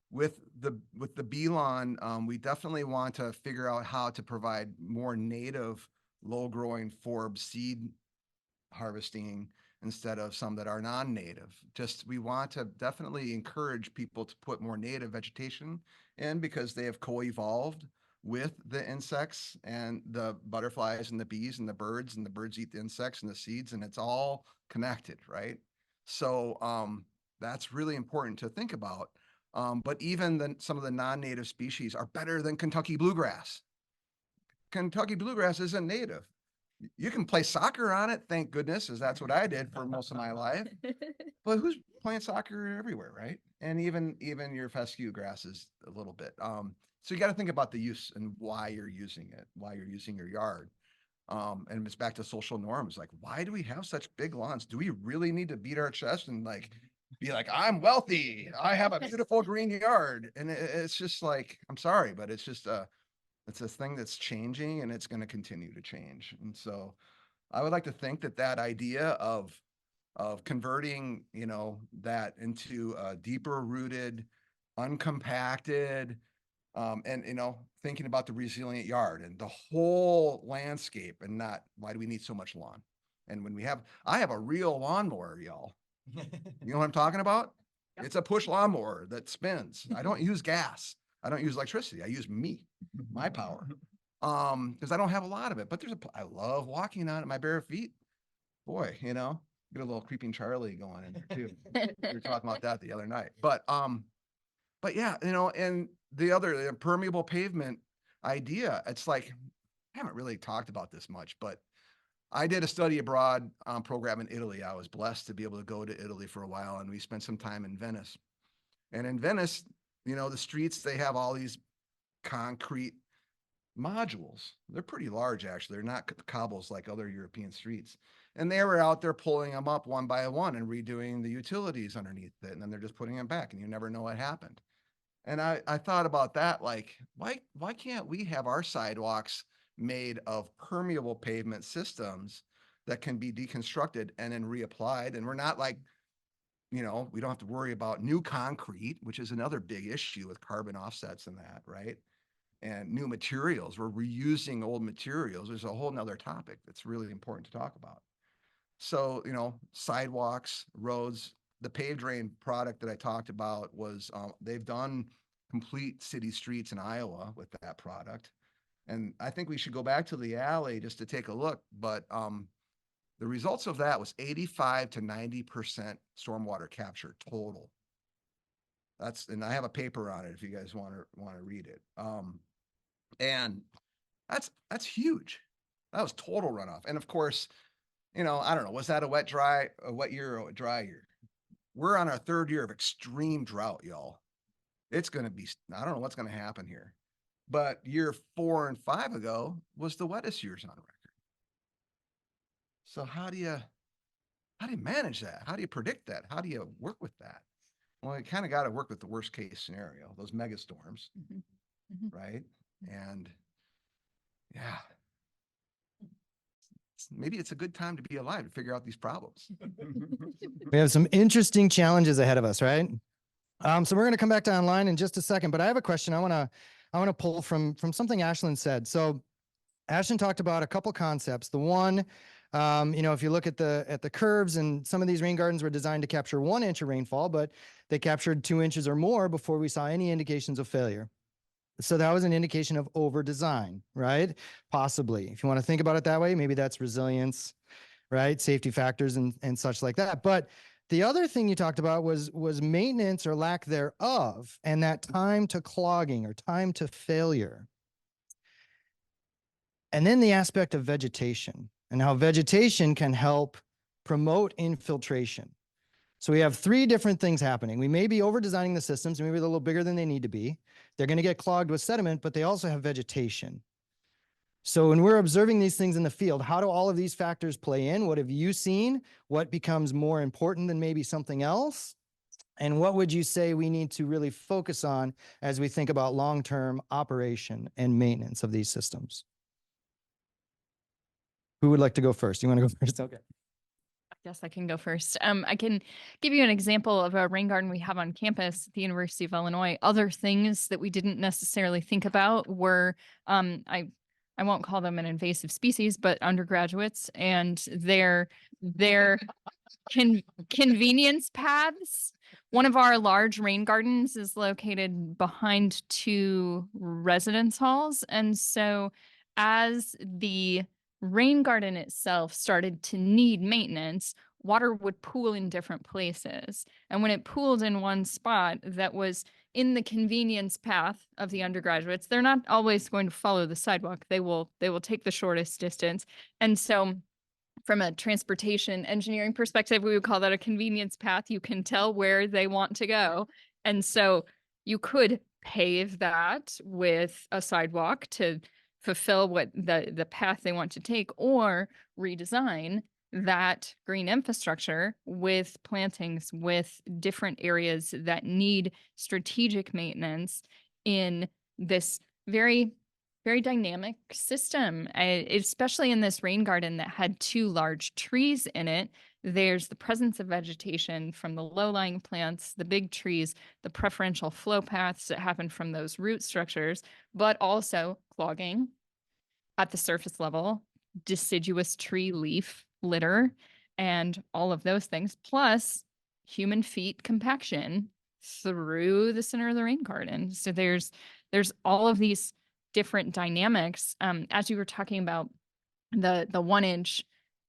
With the bee lawn, we definitely want to figure out how to provide more native, low-growing forb seed harvesting instead of some that are non-native. Just we want to definitely encourage people to put more native vegetation in because they have co-evolved with the insects and the butterflies and the bees and the birds eat the insects and the seeds, and it's all connected, right? So that's really important to think about. But even some of the non-native species are better than Kentucky bluegrass. Kentucky bluegrass isn't native. You can play soccer on it, thank goodness, as that's what I did for most of my life. But who's playing soccer everywhere, right? And even your fescue grasses a little bit. So you got to think about the use and why you're using it, why you're using your yard. And it's back to social norms. Like, why do we have such big lawns? Do we really need to beat our chest and like be like, I'm wealthy, I have a beautiful green yard? And it's just like, I'm sorry, but it's just it's a thing that's changing and it's going to continue to change. And so I would like to think that idea of converting, you know, that into a deeper rooted, uncompacted, and, you know, thinking about the resilient yard and the whole landscape and not, why do we need so much lawn? And when I have a real lawnmower, y'all. You know what I'm talking about? It's a push lawnmower that spins. I don't use gas. I don't use electricity. I use my power. Because I don't have a lot of it, but I love walking on it, my bare feet. Boy, you know, get a little creeping Charlie going in there too. We were talking about that the other night, but yeah, you know, and the permeable pavement idea, it's like, I haven't really talked about this much, but I did a study abroad program in Italy. I was blessed to be able to go to Italy for a while, and we spent some time in Venice. And in Venice, you know, the streets, they have all these concrete modules. They're pretty large, actually. They're not cobbles like other European streets. And they were out there pulling them up one by one and redoing the utilities underneath it. And then they're just putting them back, and you never know what happened. And I thought about that, like, why can't we have our sidewalks made of permeable pavement systems that can be deconstructed and then reapplied? And we're not like, you know, we don't have to worry about new concrete, which is another big issue with carbon offsets and that, right? And new materials, we're reusing old materials. There's a whole nother topic that's really important to talk about. So, you know, sidewalks, roads, the paved drain product that I talked about was, they've done complete city streets in Iowa with that product. And I think we should go back to the alley just to take a look. But the results of that was 85 to 90% stormwater capture total. And I have a paper on it if you guys want to read it. And that's huge. That was total runoff. And of course, you know, I don't know, was that a wet year or a dry year? We're on our 3rd year of extreme drought, y'all. It's going to be, I don't know what's going to happen here. But year 4 and 5 ago was the wettest years on record. So how do you manage that? How do you predict that? How do you work with that? Well, you kind of got to work with the worst case scenario, those mega storms, right? And yeah, maybe it's a good time to be alive to figure out these problems. We have some interesting challenges ahead of us, right? So we're going to come back to online in just a second, but I have a question I want to pull from something Ashlynn said. So Ashlynn talked about a couple concepts. The one, you know, if you look at the curves, and some of these rain gardens were designed to capture 1 inch of rainfall, but they captured 2 inches or more before we saw any indications of failure. So that was an indication of over design, right? Possibly, if you want to think about it that way, maybe that's resilience, right? Safety factors and such like that. But the other thing you talked about was maintenance or lack thereof, and that time to clogging or time to failure. And then the aspect of vegetation and how vegetation can help promote infiltration. So we have 3 different things happening. We may be over designing the systems, maybe they're a little bigger than they need to be. They're going to get clogged with sediment, but they also have vegetation. So when we're observing these things in the field, how do all of these factors play in? What have you seen? What becomes more important than maybe something else? And what would you say we need to really focus on as we think about long-term operation and maintenance of these systems? Who would like to go first? You want to go first? Okay. I guess I can go first. I can give you an example of a rain garden we have on campus at the University of Illinois. Other things that we didn't necessarily think about were, I won't call them an invasive species, but undergraduates and their convenience paths. One of our large rain gardens is located behind 2 residence halls. And so as the rain garden itself started to need maintenance, water would pool in different places. And when it pooled in one spot that was in the convenience path of the undergraduates, they're not always going to follow the sidewalk. They will take the shortest distance. And so from a transportation engineering perspective, we would call that a convenience path. You can tell where they want to go. And so you could pave that with a sidewalk to fulfill what the path they want to take, or redesign that green infrastructure with plantings, with different areas that need strategic maintenance in this very, very dynamic system, especially in this rain garden that had 2 large trees in it. There's the presence of vegetation from the low-lying plants, the big trees, the preferential flow paths that happen from those root structures, but also clogging at the surface level, deciduous tree leaf litter, and all of those things, plus human feet compaction through the center of the rain garden. So there's all of these different dynamics. As you were talking about the 1 inch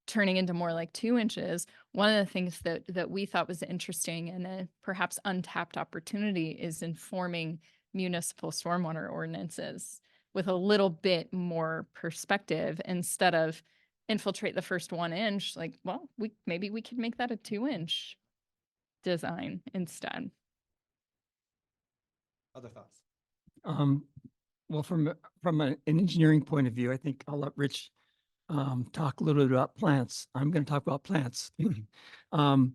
turning into more like 2 inches, one of the things that we thought was interesting and a perhaps untapped opportunity is informing municipal stormwater ordinances with a little bit more perspective, instead of infiltrate the first 1 inch, like, well, maybe we could make that a 2 inch design instead. Other thoughts? Well, from an engineering point of view, I think I'll let Rich talk a little bit about plants. I'm going to talk about plants. From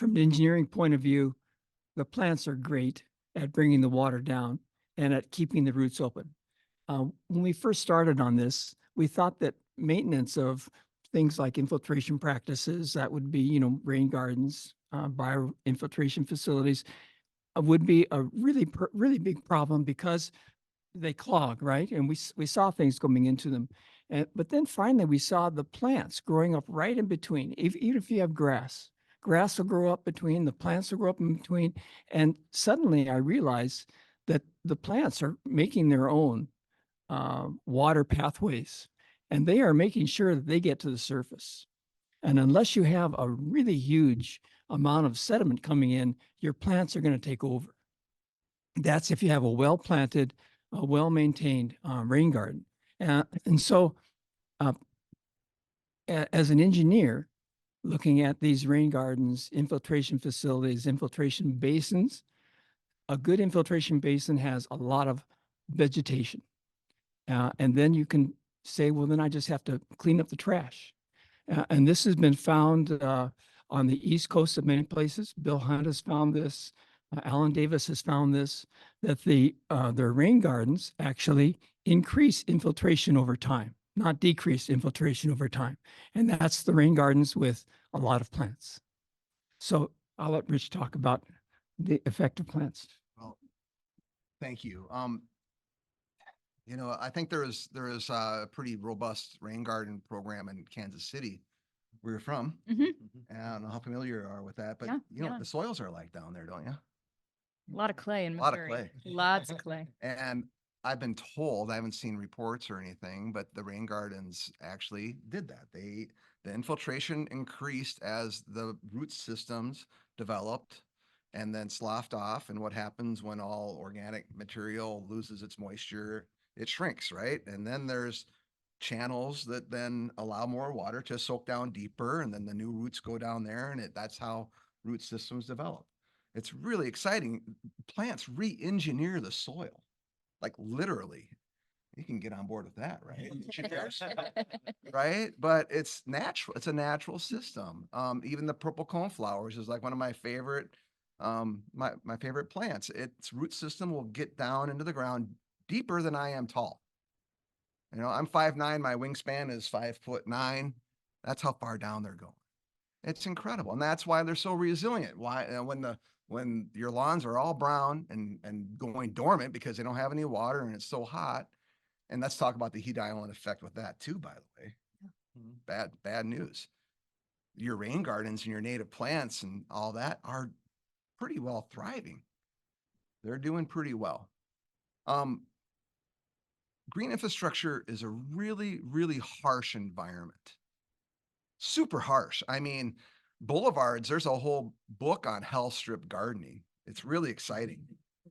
an engineering point of view, the plants are great at bringing the water down and at keeping the roots open. When we first started on this, we thought that maintenance of things like infiltration practices, that would be, rain gardens, bio-infiltration facilities, would be a really big problem because they clog, right? And we saw things coming into them. But then finally we saw the plants growing up right in between. Even if you have grass will grow up between, the plants will grow up in between. And suddenly I realized that the plants are making their own water pathways, and they are making sure that they get to the surface. And unless you have a really huge amount of sediment coming in, your plants are going to take over. That's if you have a well-planted, a well-maintained rain garden. And so as an engineer, looking at these rain gardens, infiltration facilities, infiltration basins, a good infiltration basin has a lot of vegetation. And then you can say, well, then I just have to clean up the trash. And this has been found on the East Coast of many places. Bill Hunt has found this. Alan Davis has found this, that their rain gardens actually increase infiltration over time, not decrease infiltration over time. And that's the rain gardens with a lot of plants. So I'll let Rich talk about the effect of plants. Well, thank you. I think there is a pretty robust rain garden program in Kansas City, where you're from. Mhm. And I don't know how familiar you are with that, but Yeah, you know yeah. what the soils are like down there, don't you? A lot of clay in A lot of Missouri. clay. Lots of clay. And I've been told, I haven't seen reports or anything, but the rain gardens actually did that. The infiltration increased as the root systems developed and then sloughed off. And what happens when all organic material loses its moisture? It shrinks, right? And then there's channels that then allow more water to soak down deeper, and then the new roots go down there, and that's how root systems develop. It's really exciting. Plants re-engineer the soil, like literally. You can get on board with that, right? Engineers, right? But it's natural. It's a natural system. Even the purple coneflowers is like one of my favorite, my favorite plants. Its root system will get down into the ground deeper than I am tall. You know, I'm 5'9", my wingspan is 5'9". That's how far down they're going. It's incredible. And that's why they're so resilient. Why, when your lawns are all brown and going dormant because they don't have any water and it's so hot. And let's talk about the heat island effect with that too, by the way. Bad news. Your rain gardens and your native plants and all that are pretty well thriving. They're doing pretty well. Green infrastructure is a really, really harsh environment. Super harsh. I mean, boulevards, there's a whole book on hell strip gardening. It's really exciting.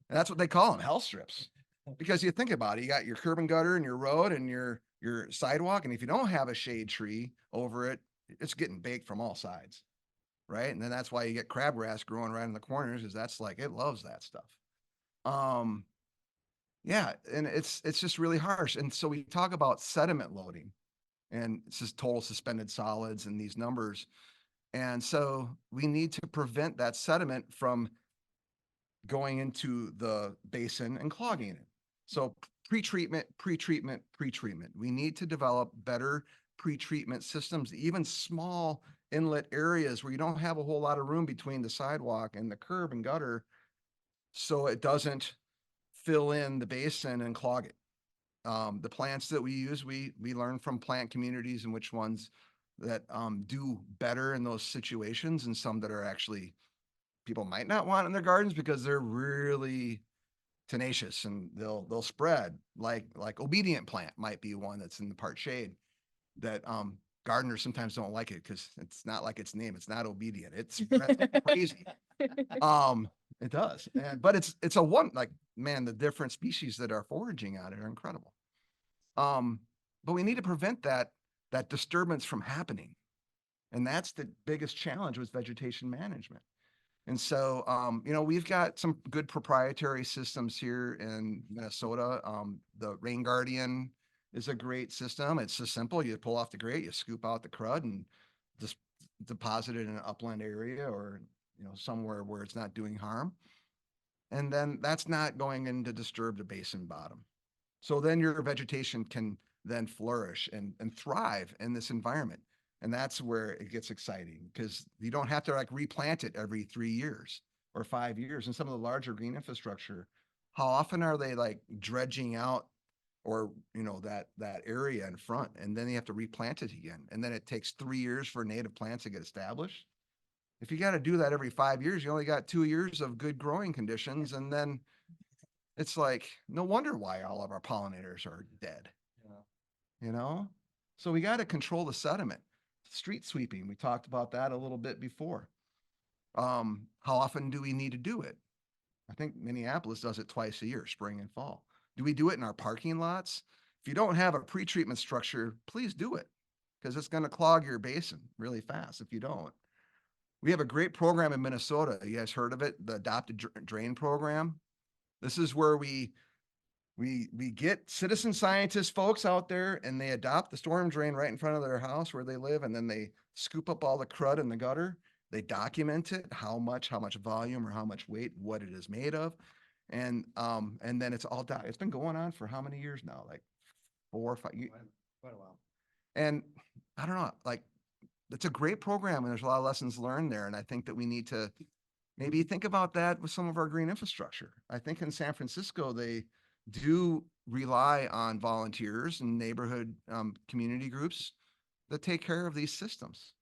And that's what they call them, hell strips. Because you think about it, you got your curb and gutter and your road and your sidewalk. And if you don't have a shade tree over it, it's getting baked from all sides. Right. And then that's why you get crabgrass growing right in the corners, is that's like, it loves that stuff. Yeah. And it's just really harsh. And so we talk about sediment loading, and it's just total suspended solids and these numbers. And so we need to prevent that sediment from going into the basin and clogging it. So pre-treatment. We need to develop better pre-treatment systems, even small inlet areas where you don't have a whole lot of room between the sidewalk and the curb and gutter, so it doesn't fill in the basin and clog it. The plants that we use, we learn from plant communities and which ones that do better in those situations, and some that are actually people might not want in their gardens because they're really tenacious and they'll spread. Like obedient plant might be one that's in the part shade that gardeners sometimes don't like it because it's not like its name. It's not obedient. It's crazy. It does. But it's a one, like, man, the different species that are foraging on it are incredible. But we need to prevent that disturbance from happening. And that's the biggest challenge with vegetation management. And so, we've got some good proprietary systems here in Minnesota. The Rain Guardian is a great system. It's so simple. You pull off the grate, you scoop out the crud and just deposit it in an upland area or, somewhere where it's not doing harm. And then that's not going in to disturb the basin bottom. So then your vegetation can then flourish and thrive in this environment. And that's where it gets exciting, because you don't have to like replant it every 3 years or 5 years. And some of the larger green infrastructure, how often are they like dredging out or, that area in front, and then you have to replant it again. And then it takes 3 years for native plants to get established. If you got to do that every 5 years, you only got 2 years of good growing conditions. And then it's like, no wonder why all of our pollinators are dead, So we got to control the sediment. Street sweeping, we talked about that a little bit before. How often do we need to do it? I think Minneapolis does it twice a year, spring and fall. Do we do it in our parking lots? If you don't have a pre-treatment structure, please do it, because it's going to clog your basin really fast if you don't. We have a great program in Minnesota. You guys heard of it? The Adopted Drain Program. This is where we get citizen scientist folks out there, and they adopt the storm drain right in front of their house where they live. And then they scoop up all the crud in the gutter. They document it, how much volume or how much weight, what it is made of. And then it's all done. It's been going on for how many years now? Like 4 or 5 years. Quite a while. And I don't know, like, it's a great program and there's a lot of lessons learned there. And I think that we need to maybe think about that with some of our green infrastructure. I think in San Francisco, they do rely on volunteers and neighborhood community groups that take care of these systems.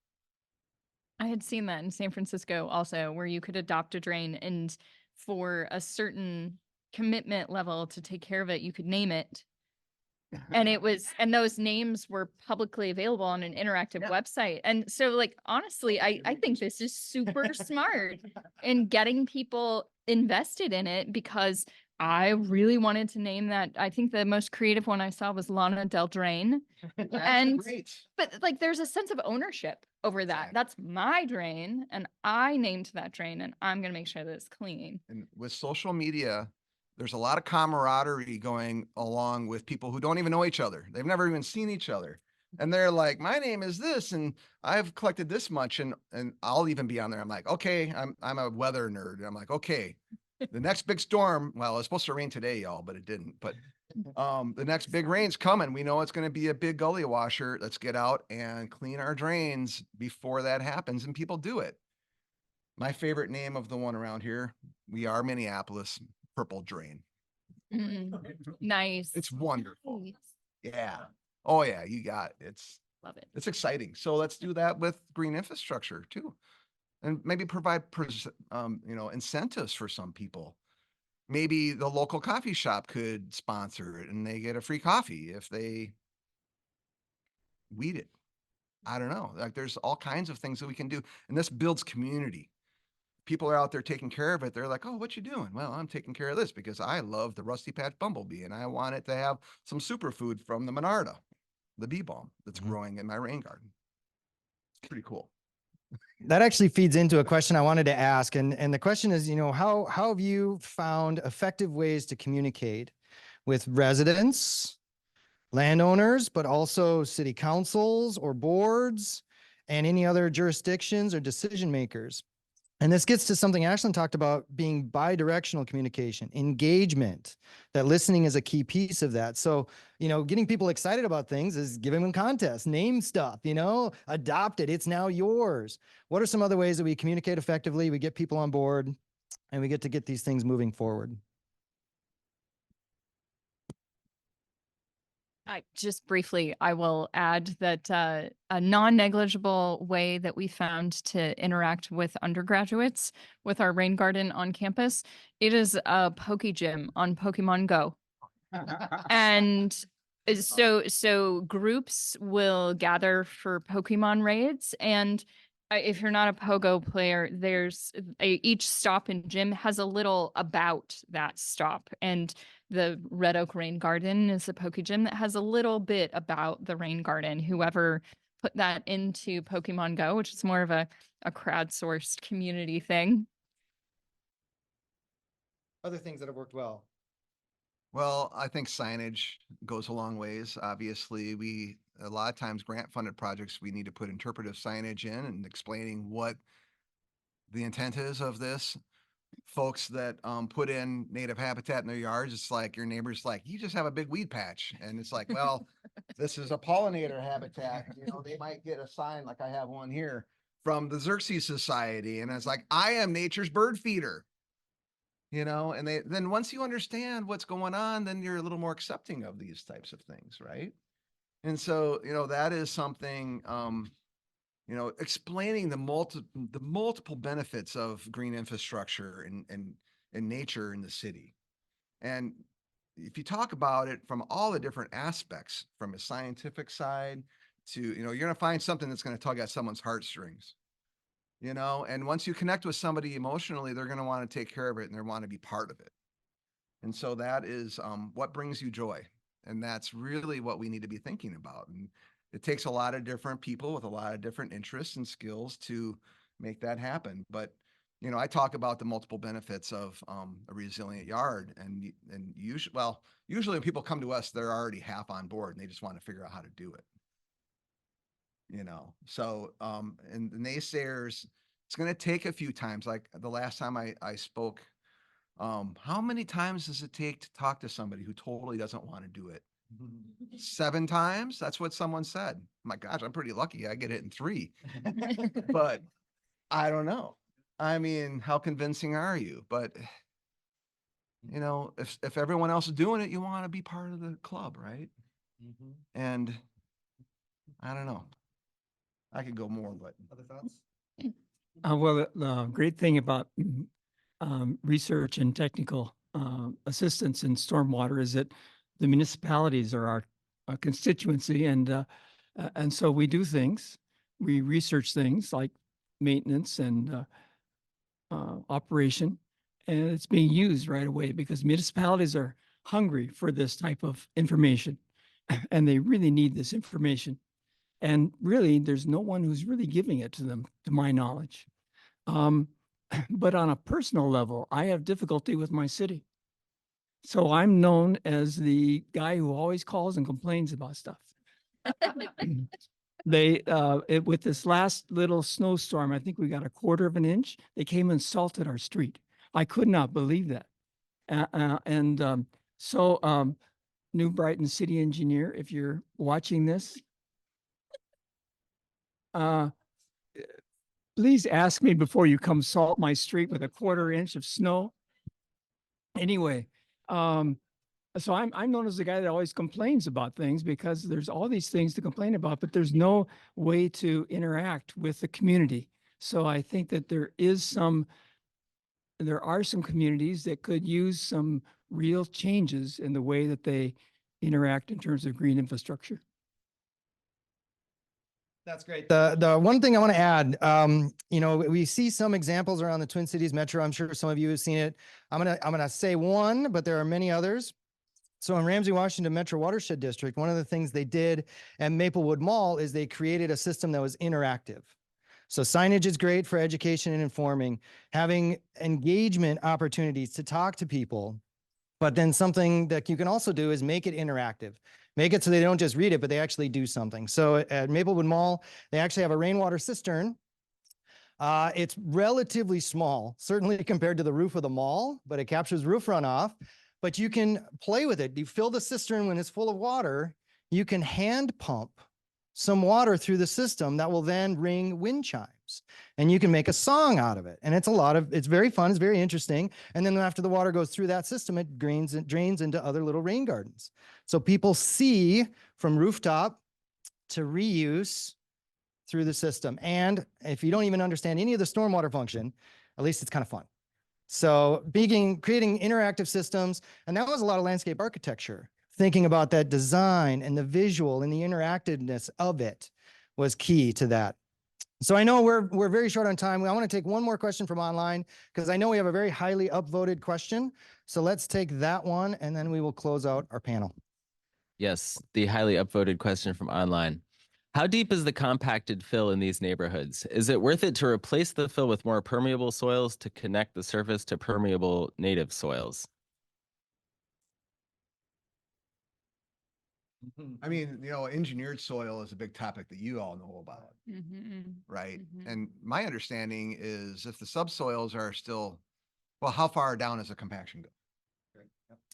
I had seen that in San Francisco also, where you could adopt a drain, and for a certain commitment level to take care of it, you could name it. And those names were publicly available on an interactive website. And so, like, honestly, I think this is super smart in getting people invested in it, because I really wanted to name that. I think the most creative one I saw was Lana Del Drain. But like, there's a sense of ownership over that. Exactly. That's my drain, and I named that drain, and I'm going to make sure that it's clean. And with social media, there's a lot of camaraderie going along with people who don't even know each other. They've never even seen each other. And they're like, my name is this, and I've collected this much. And I'll even be on there. I'm like, okay, I'm a weather nerd. And I'm like, okay, the next big storm, well, it's supposed to rain today, y'all, but it didn't. But the next big rain's coming. We know it's going to be a big gully washer. Let's get out and clean our drains before that happens. And people do it. My favorite name of the one around here, we are Minneapolis, Purple Drain. Nice. It's wonderful. Nice. Yeah. Oh yeah, you got it. Love it. It's exciting. So let's do that with green infrastructure too. And maybe provide incentives for some people. Maybe the local coffee shop could sponsor it and they get a free coffee if they weed it. I don't know. Like there's all kinds of things that we can do. And this builds community. People are out there taking care of it. They're like, oh, what you doing? Well, I'm taking care of this because I love the Rusty Patch Bumblebee and I want it to have some superfood from the Monarda, the bee balm that's growing in my rain garden. It's pretty cool. That actually feeds into a question I wanted to ask. And the question is, how have you found effective ways to communicate with residents, landowners, but also city councils or boards and any other jurisdictions or decision makers? And this gets to something Ashlynn talked about, being bi-directional communication, engagement, that listening is a key piece of that. So, getting people excited about things is giving them contests, name stuff, adopt it. It's now yours. What are some other ways that we communicate effectively? We get people on board and we get to get these things moving forward. Just briefly, I will add that a non-negligible way that we found to interact with undergraduates with our rain garden on campus, it is a Poke Gym on Pokemon Go. And so groups will gather for Pokemon raids, and if you're not a Pogo player, each stop in gym has a little about that stop, and the Red Oak Rain Garden is a Poke Gym that has a little bit about the rain garden. Whoever put that into Pokemon Go, which is more of a crowdsourced community thing. Other things that have worked well. Well, I think signage goes a long ways. Obviously, a lot of times grant funded projects, we need to put interpretive signage in and explaining what the intent is of this. Folks that put in native habitat in their yards, it's like your neighbor's like, you just have a big weed patch. And it's like, well, this is a pollinator habitat. They might get a sign like I have one here from the Xerxes Society. And it's like, I am nature's bird feeder. And then once you understand what's going on, then you're a little more accepting of these types of things, right? And so, that is something, explaining the multiple benefits of green infrastructure and nature in the city. And if you talk about it from all the different aspects, from a scientific side to, you're going to find something that's going to tug at someone's heartstrings. And once you connect with somebody emotionally, they're going to want to take care of it and they want to be part of it. And so that is what brings you joy. And that's really what we need to be thinking about. And it takes a lot of different people with a lot of different interests and skills to make that happen. But, I talk about the multiple benefits of a resilient yard, and usually when people come to us, they're already half on board and they just want to figure out how to do it. So, and the naysayers, it's going to take a few times. Like the last time I spoke, how many times does it take to talk to somebody who totally doesn't want to do it? 7 times? That's what someone said. My gosh, I'm pretty lucky. I get it in 3, but I don't know. I mean, how convincing are you? But if everyone else is doing it, you want to be part of the club, right? And I don't know. I could go more, but Other thoughts? Well, the great thing about research and technical assistance in stormwater is that the municipalities are our constituency, and so we do things. We research things like maintenance and operation, and it's being used right away because municipalities are hungry for this type of information, and they really need this information. And really, there's no one who's really giving it to them, to my knowledge. But on a personal level, I have difficulty with my city. So I'm known as the guy who always calls and complains about stuff. With this last little snowstorm, I think we got 1/4 of an inch. They came and salted our street. I could not believe that. New Brighton city engineer, if you're watching this, please ask me before you come salt my street with 1/4 inch of snow. Anyway, so I'm known as the guy that always complains about things because there's all these things to complain about, but there's no way to interact with the community. So I think that there are some communities that could use some real changes in the way that they interact in terms of green infrastructure. That's great. The one thing I want to add, we see some examples around the Twin Cities Metro. I'm sure some of you have seen it. I'm gonna say one, but there are many others. So in Ramsey, Washington Metro Watershed District, one of the things they did at Maplewood Mall is they created a system that was interactive. So signage is great for education and informing, having engagement opportunities to talk to people. But then something that you can also do is make it interactive. Make it so they don't just read it, but they actually do something. So at Maplewood Mall, they actually have a rainwater cistern. It's relatively small, certainly compared to the roof of the mall, but it captures roof runoff. But you can play with it. You fill the cistern when it's full of water. You can hand pump some water through the system that will then ring wind chimes. And you can make a song out of it. And it's very fun. It's very interesting. And then after the water goes through that system, it drains into other little rain gardens. So people see from rooftop to reuse through the system. And if you don't even understand any of the stormwater function, at least it's kind of fun. So creating interactive systems, and that was a lot of landscape architecture. Thinking about that design and the visual and the interactiveness of it was key to that. So I know we're very short on time. I want to take one more question from online because I know we have a very highly upvoted question. So let's take that one and then we will close out our panel. Yes, the highly upvoted question from online. How deep is the compacted fill in these neighborhoods? Is it worth it to replace the fill with more permeable soils to connect the surface to permeable native soils? I mean, engineered soil is a big topic that you all know about, right? And my understanding is if the subsoils are still, well, how far down does the compaction go?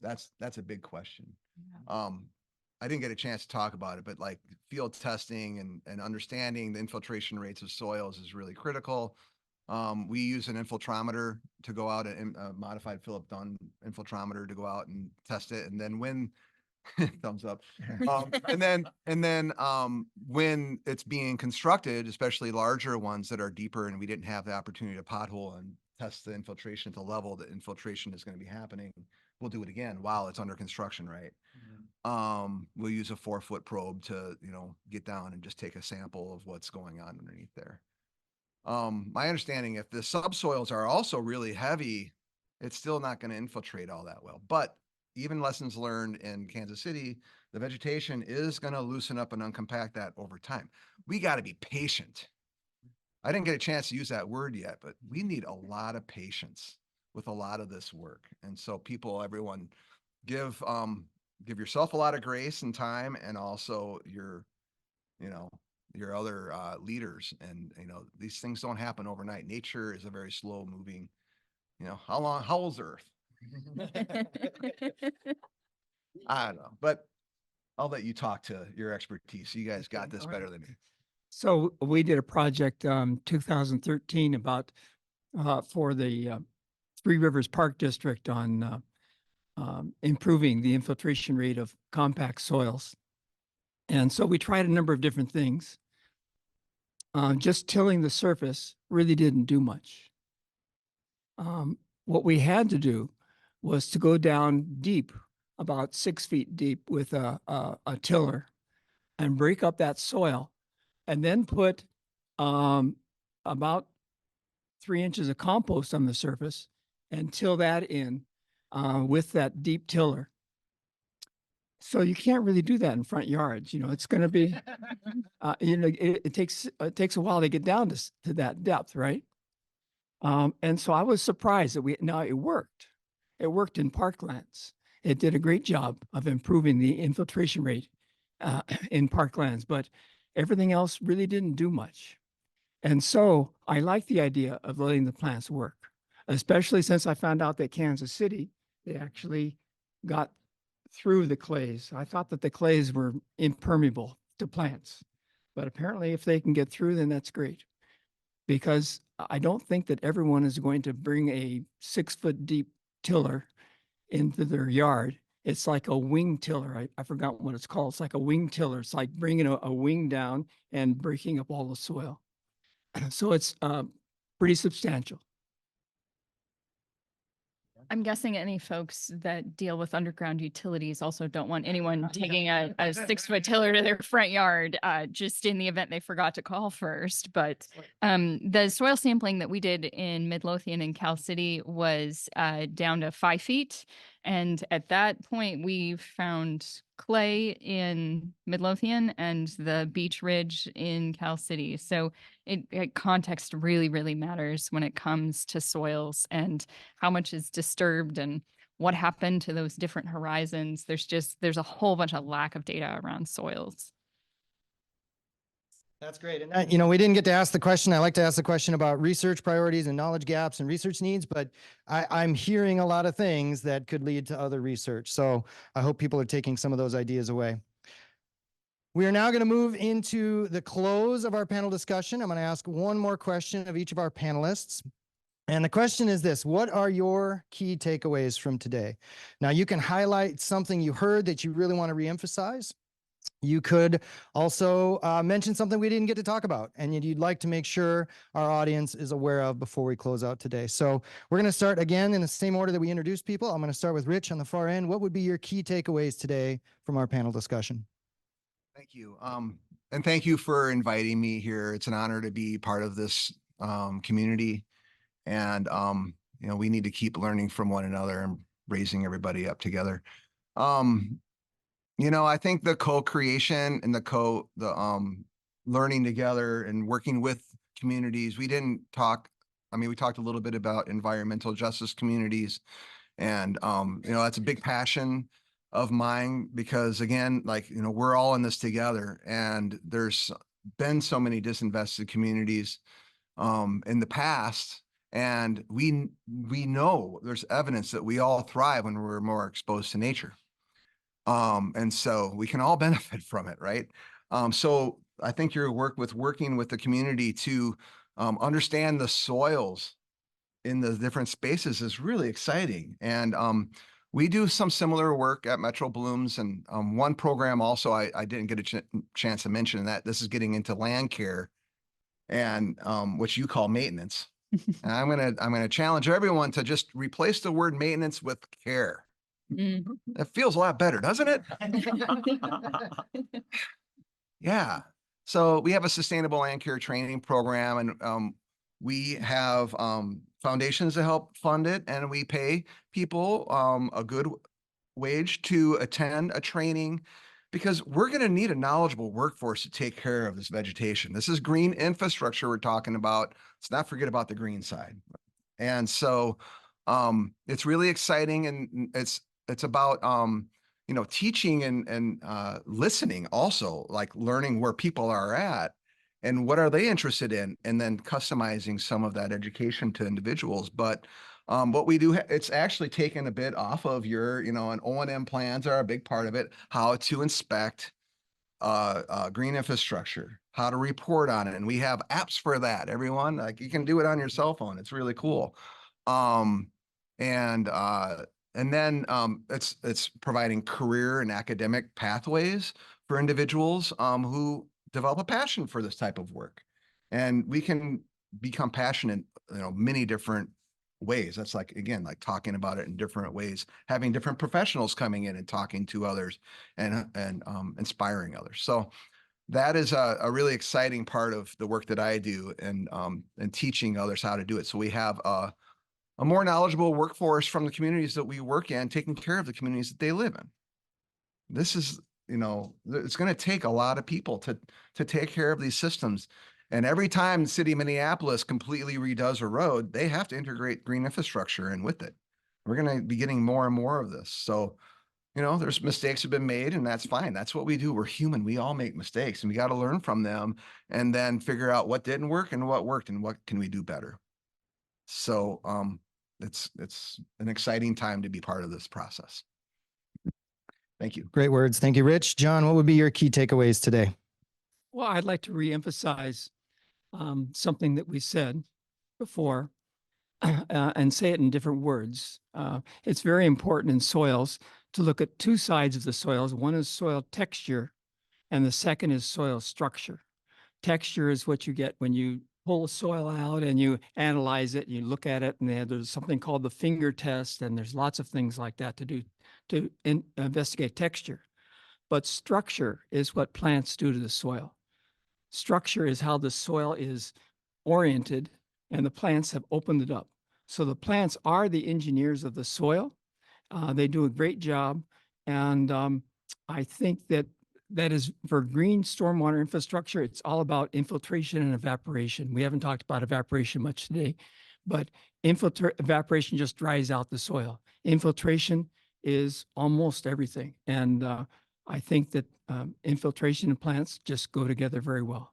That's a big question. I didn't get a chance to talk about it, but like field testing and understanding the infiltration rates of soils is really critical. We use an infiltrometer to go out, and a modified Philip Dunn infiltrometer to go out and test it. And then when thumbs up. And then when it's being constructed, especially larger ones that are deeper, and we didn't have the opportunity to pothole and test the infiltration at the level that infiltration is going to be happening, we'll do it again while it's under construction, right? We'll use a 4-foot probe to, get down and just take a sample of what's going on underneath there. My understanding, if the subsoils are also really heavy, it's still not going to infiltrate all that well. But even lessons learned in Kansas City, the vegetation is going to loosen up and uncompact that over time. We got to be patient. I didn't get a chance to use that word yet, but we need a lot of patience with a lot of this work. And so everyone give yourself a lot of grace and time, and also your other leaders. And, these things don't happen overnight. Nature is a very slow moving, how old's Earth? I don't know, but I'll let you talk to your expertise. You guys got this better than me. So we did a project 2013 about for the Three Rivers Park District on improving the infiltration rate of compact soils. And so we tried a number of different things. Just tilling the surface really didn't do much. What we had to do was to go down deep, about 6 feet deep, with a tiller and break up that soil, and then put about 3 inches of compost on the surface and till that in with that deep tiller. So you can't really do that in front yards. It's going to be, it takes a while to get down to that depth, right? And so I was surprised that it worked. It worked in parklands. it did a great job of improving the infiltration rate in parklands, but everything else really didn't do much. And so I like the idea of letting the plants work, especially since I found out that Kansas City, they actually got through the clays. I thought that the clays were impermeable to plants, but apparently if they can get through, then that's great. Because I don't think that everyone is going to bring a 6-foot deep tiller into their yard. It's like a wing tiller. I forgot what it's called. It's like a wing tiller. It's like bringing a wing down and breaking up all the soil. So it's pretty substantial. I'm guessing any folks that deal with underground utilities also don't want anyone taking a 6-foot tiller to their front yard, just in the event they forgot to call first. But the soil sampling that we did in Midlothian and Cal City was down to 5 feet. And at that point, we found clay in Midlothian and the Beach Ridge in Cal City. So context really, really matters when it comes to soils and how much is disturbed and what happened to those different horizons. There's a whole bunch of lack of data around soils. That's great. And we didn't get to ask the question. I like to ask the question about research priorities and knowledge gaps and research needs, but I'm hearing a lot of things that could lead to other research. So I hope people are taking some of those ideas away. We are now going to move into the close of our panel discussion. I'm going to ask one more question of each of our panelists. And the question is this: what are your key takeaways from today? Now, you can highlight something you heard that you really want to reemphasize. You could also mention something we didn't get to talk about and you'd like to make sure our audience is aware of before we close out today. So we're going to start again in the same order that we introduced people. I'm going to start with Rich on the far end. What would be your key takeaways today from our panel discussion? Thank you. And thank you for inviting me here. It's an honor to be part of this community. And, we need to keep learning from one another and raising everybody up together. I think the co-creation and the learning together and working with communities, we talked a little bit about environmental justice communities. And, that's a big passion of mine because again, we're all in this together and there's been so many disinvested communities in the past. And we know there's evidence that we all thrive when we're more exposed to nature. And so we can all benefit from it, right? So I think your working with the community to understand the soils in the different spaces is really exciting. And we do some similar work at Metroblooms, and one program also I didn't get a chance to mention that this is getting into land care and which you call maintenance. And I'm gonna challenge everyone to just replace the word maintenance with care. Mm-hmm. It feels a lot better, doesn't it? Yeah. So we have a sustainable land care training program, and we have foundations to help fund it, and we pay people a good wage to attend a training because we're going to need a knowledgeable workforce to take care of this vegetation. This is green infrastructure we're talking about. Let's not forget about the green side. And so it's really exciting, and it's about teaching and listening also, like learning where people are at and what are they interested in, and then customizing some of that education to individuals. But what we do, it's actually taken a bit off of your, and O&M plans are a big part of it, how to inspect green infrastructure, how to report on it. And we have apps for that, everyone. Like you can do it on your cell phone. It's really cool. And then it's providing career and academic pathways for individuals who develop a passion for this type of work. And we can become passionate, many different ways. That's like talking about it in different ways, having different professionals coming in and talking to others and inspiring others. So that is a really exciting part of the work that I do and teaching others how to do it. So we have a more knowledgeable workforce from the communities that we work in, taking care of the communities that they live in. This is, it's going to take a lot of people to take care of these systems. And every time the city of Minneapolis completely redoes a road, they have to integrate green infrastructure in with it. We're going to be getting more and more of this. So You know, there's mistakes have been made, and that's fine. That's what we do. We're human. We all make mistakes, and we got to learn from them and then figure out what didn't work and what worked and what can we do better. So it's an exciting time to be part of this process. Thank you. Great words. Thank you, Rich. John, what would be your key takeaways today? Well, I'd like to reemphasize something that we said before and say it in different words. It's very important in soils to look at two sides of the soils. One is soil texture, and the second is soil structure. Texture is what you get when you pull the soil out and you analyze it, you look at it, and there's something called the finger test, and there's lots of things like that to do to investigate texture. But structure is what plants do to the soil. Structure is how the soil is oriented, and the plants have opened it up. So the plants are the engineers of the soil. They do a great job. And I think that is for green stormwater infrastructure. It's all about infiltration and evaporation. We haven't talked about evaporation much today, but evaporation just dries out the soil. Infiltration is almost everything. And I think that infiltration and plants just go together very well.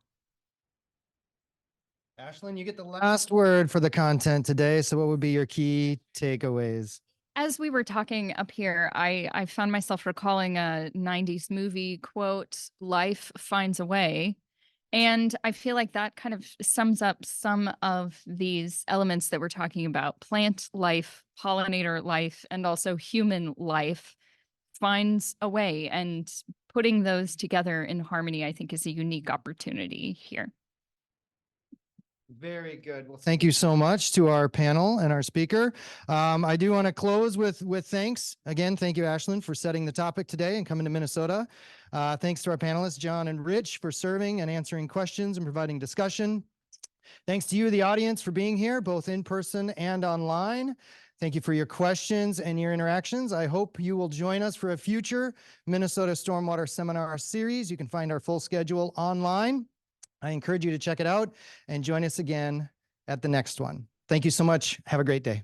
Ashlynn, you get the last word for the content today. So what would be your key takeaways? As we were talking up here, I found myself recalling a 90s movie quote, "Life finds a way." And I feel like that kind of sums up some of these elements that we're talking about. Plant life, pollinator life, and also human life finds a way. And putting those together in harmony, I think, is a unique opportunity here. Very good. Well, thank you so much to our panel and our speaker. I do want to close with thanks. Again, thank you, Ashlynn, for setting the topic today and coming to Minnesota. Thanks to our panelists, John and Rich, for serving and answering questions and providing discussion. Thanks to you, the audience, for being here, both in person and online. Thank you for your questions and your interactions. I hope you will join us for a future Minnesota Stormwater Seminar series. You can find our full schedule online. I encourage you to check it out and join us again at the next one. Thank you so much. Have a great day.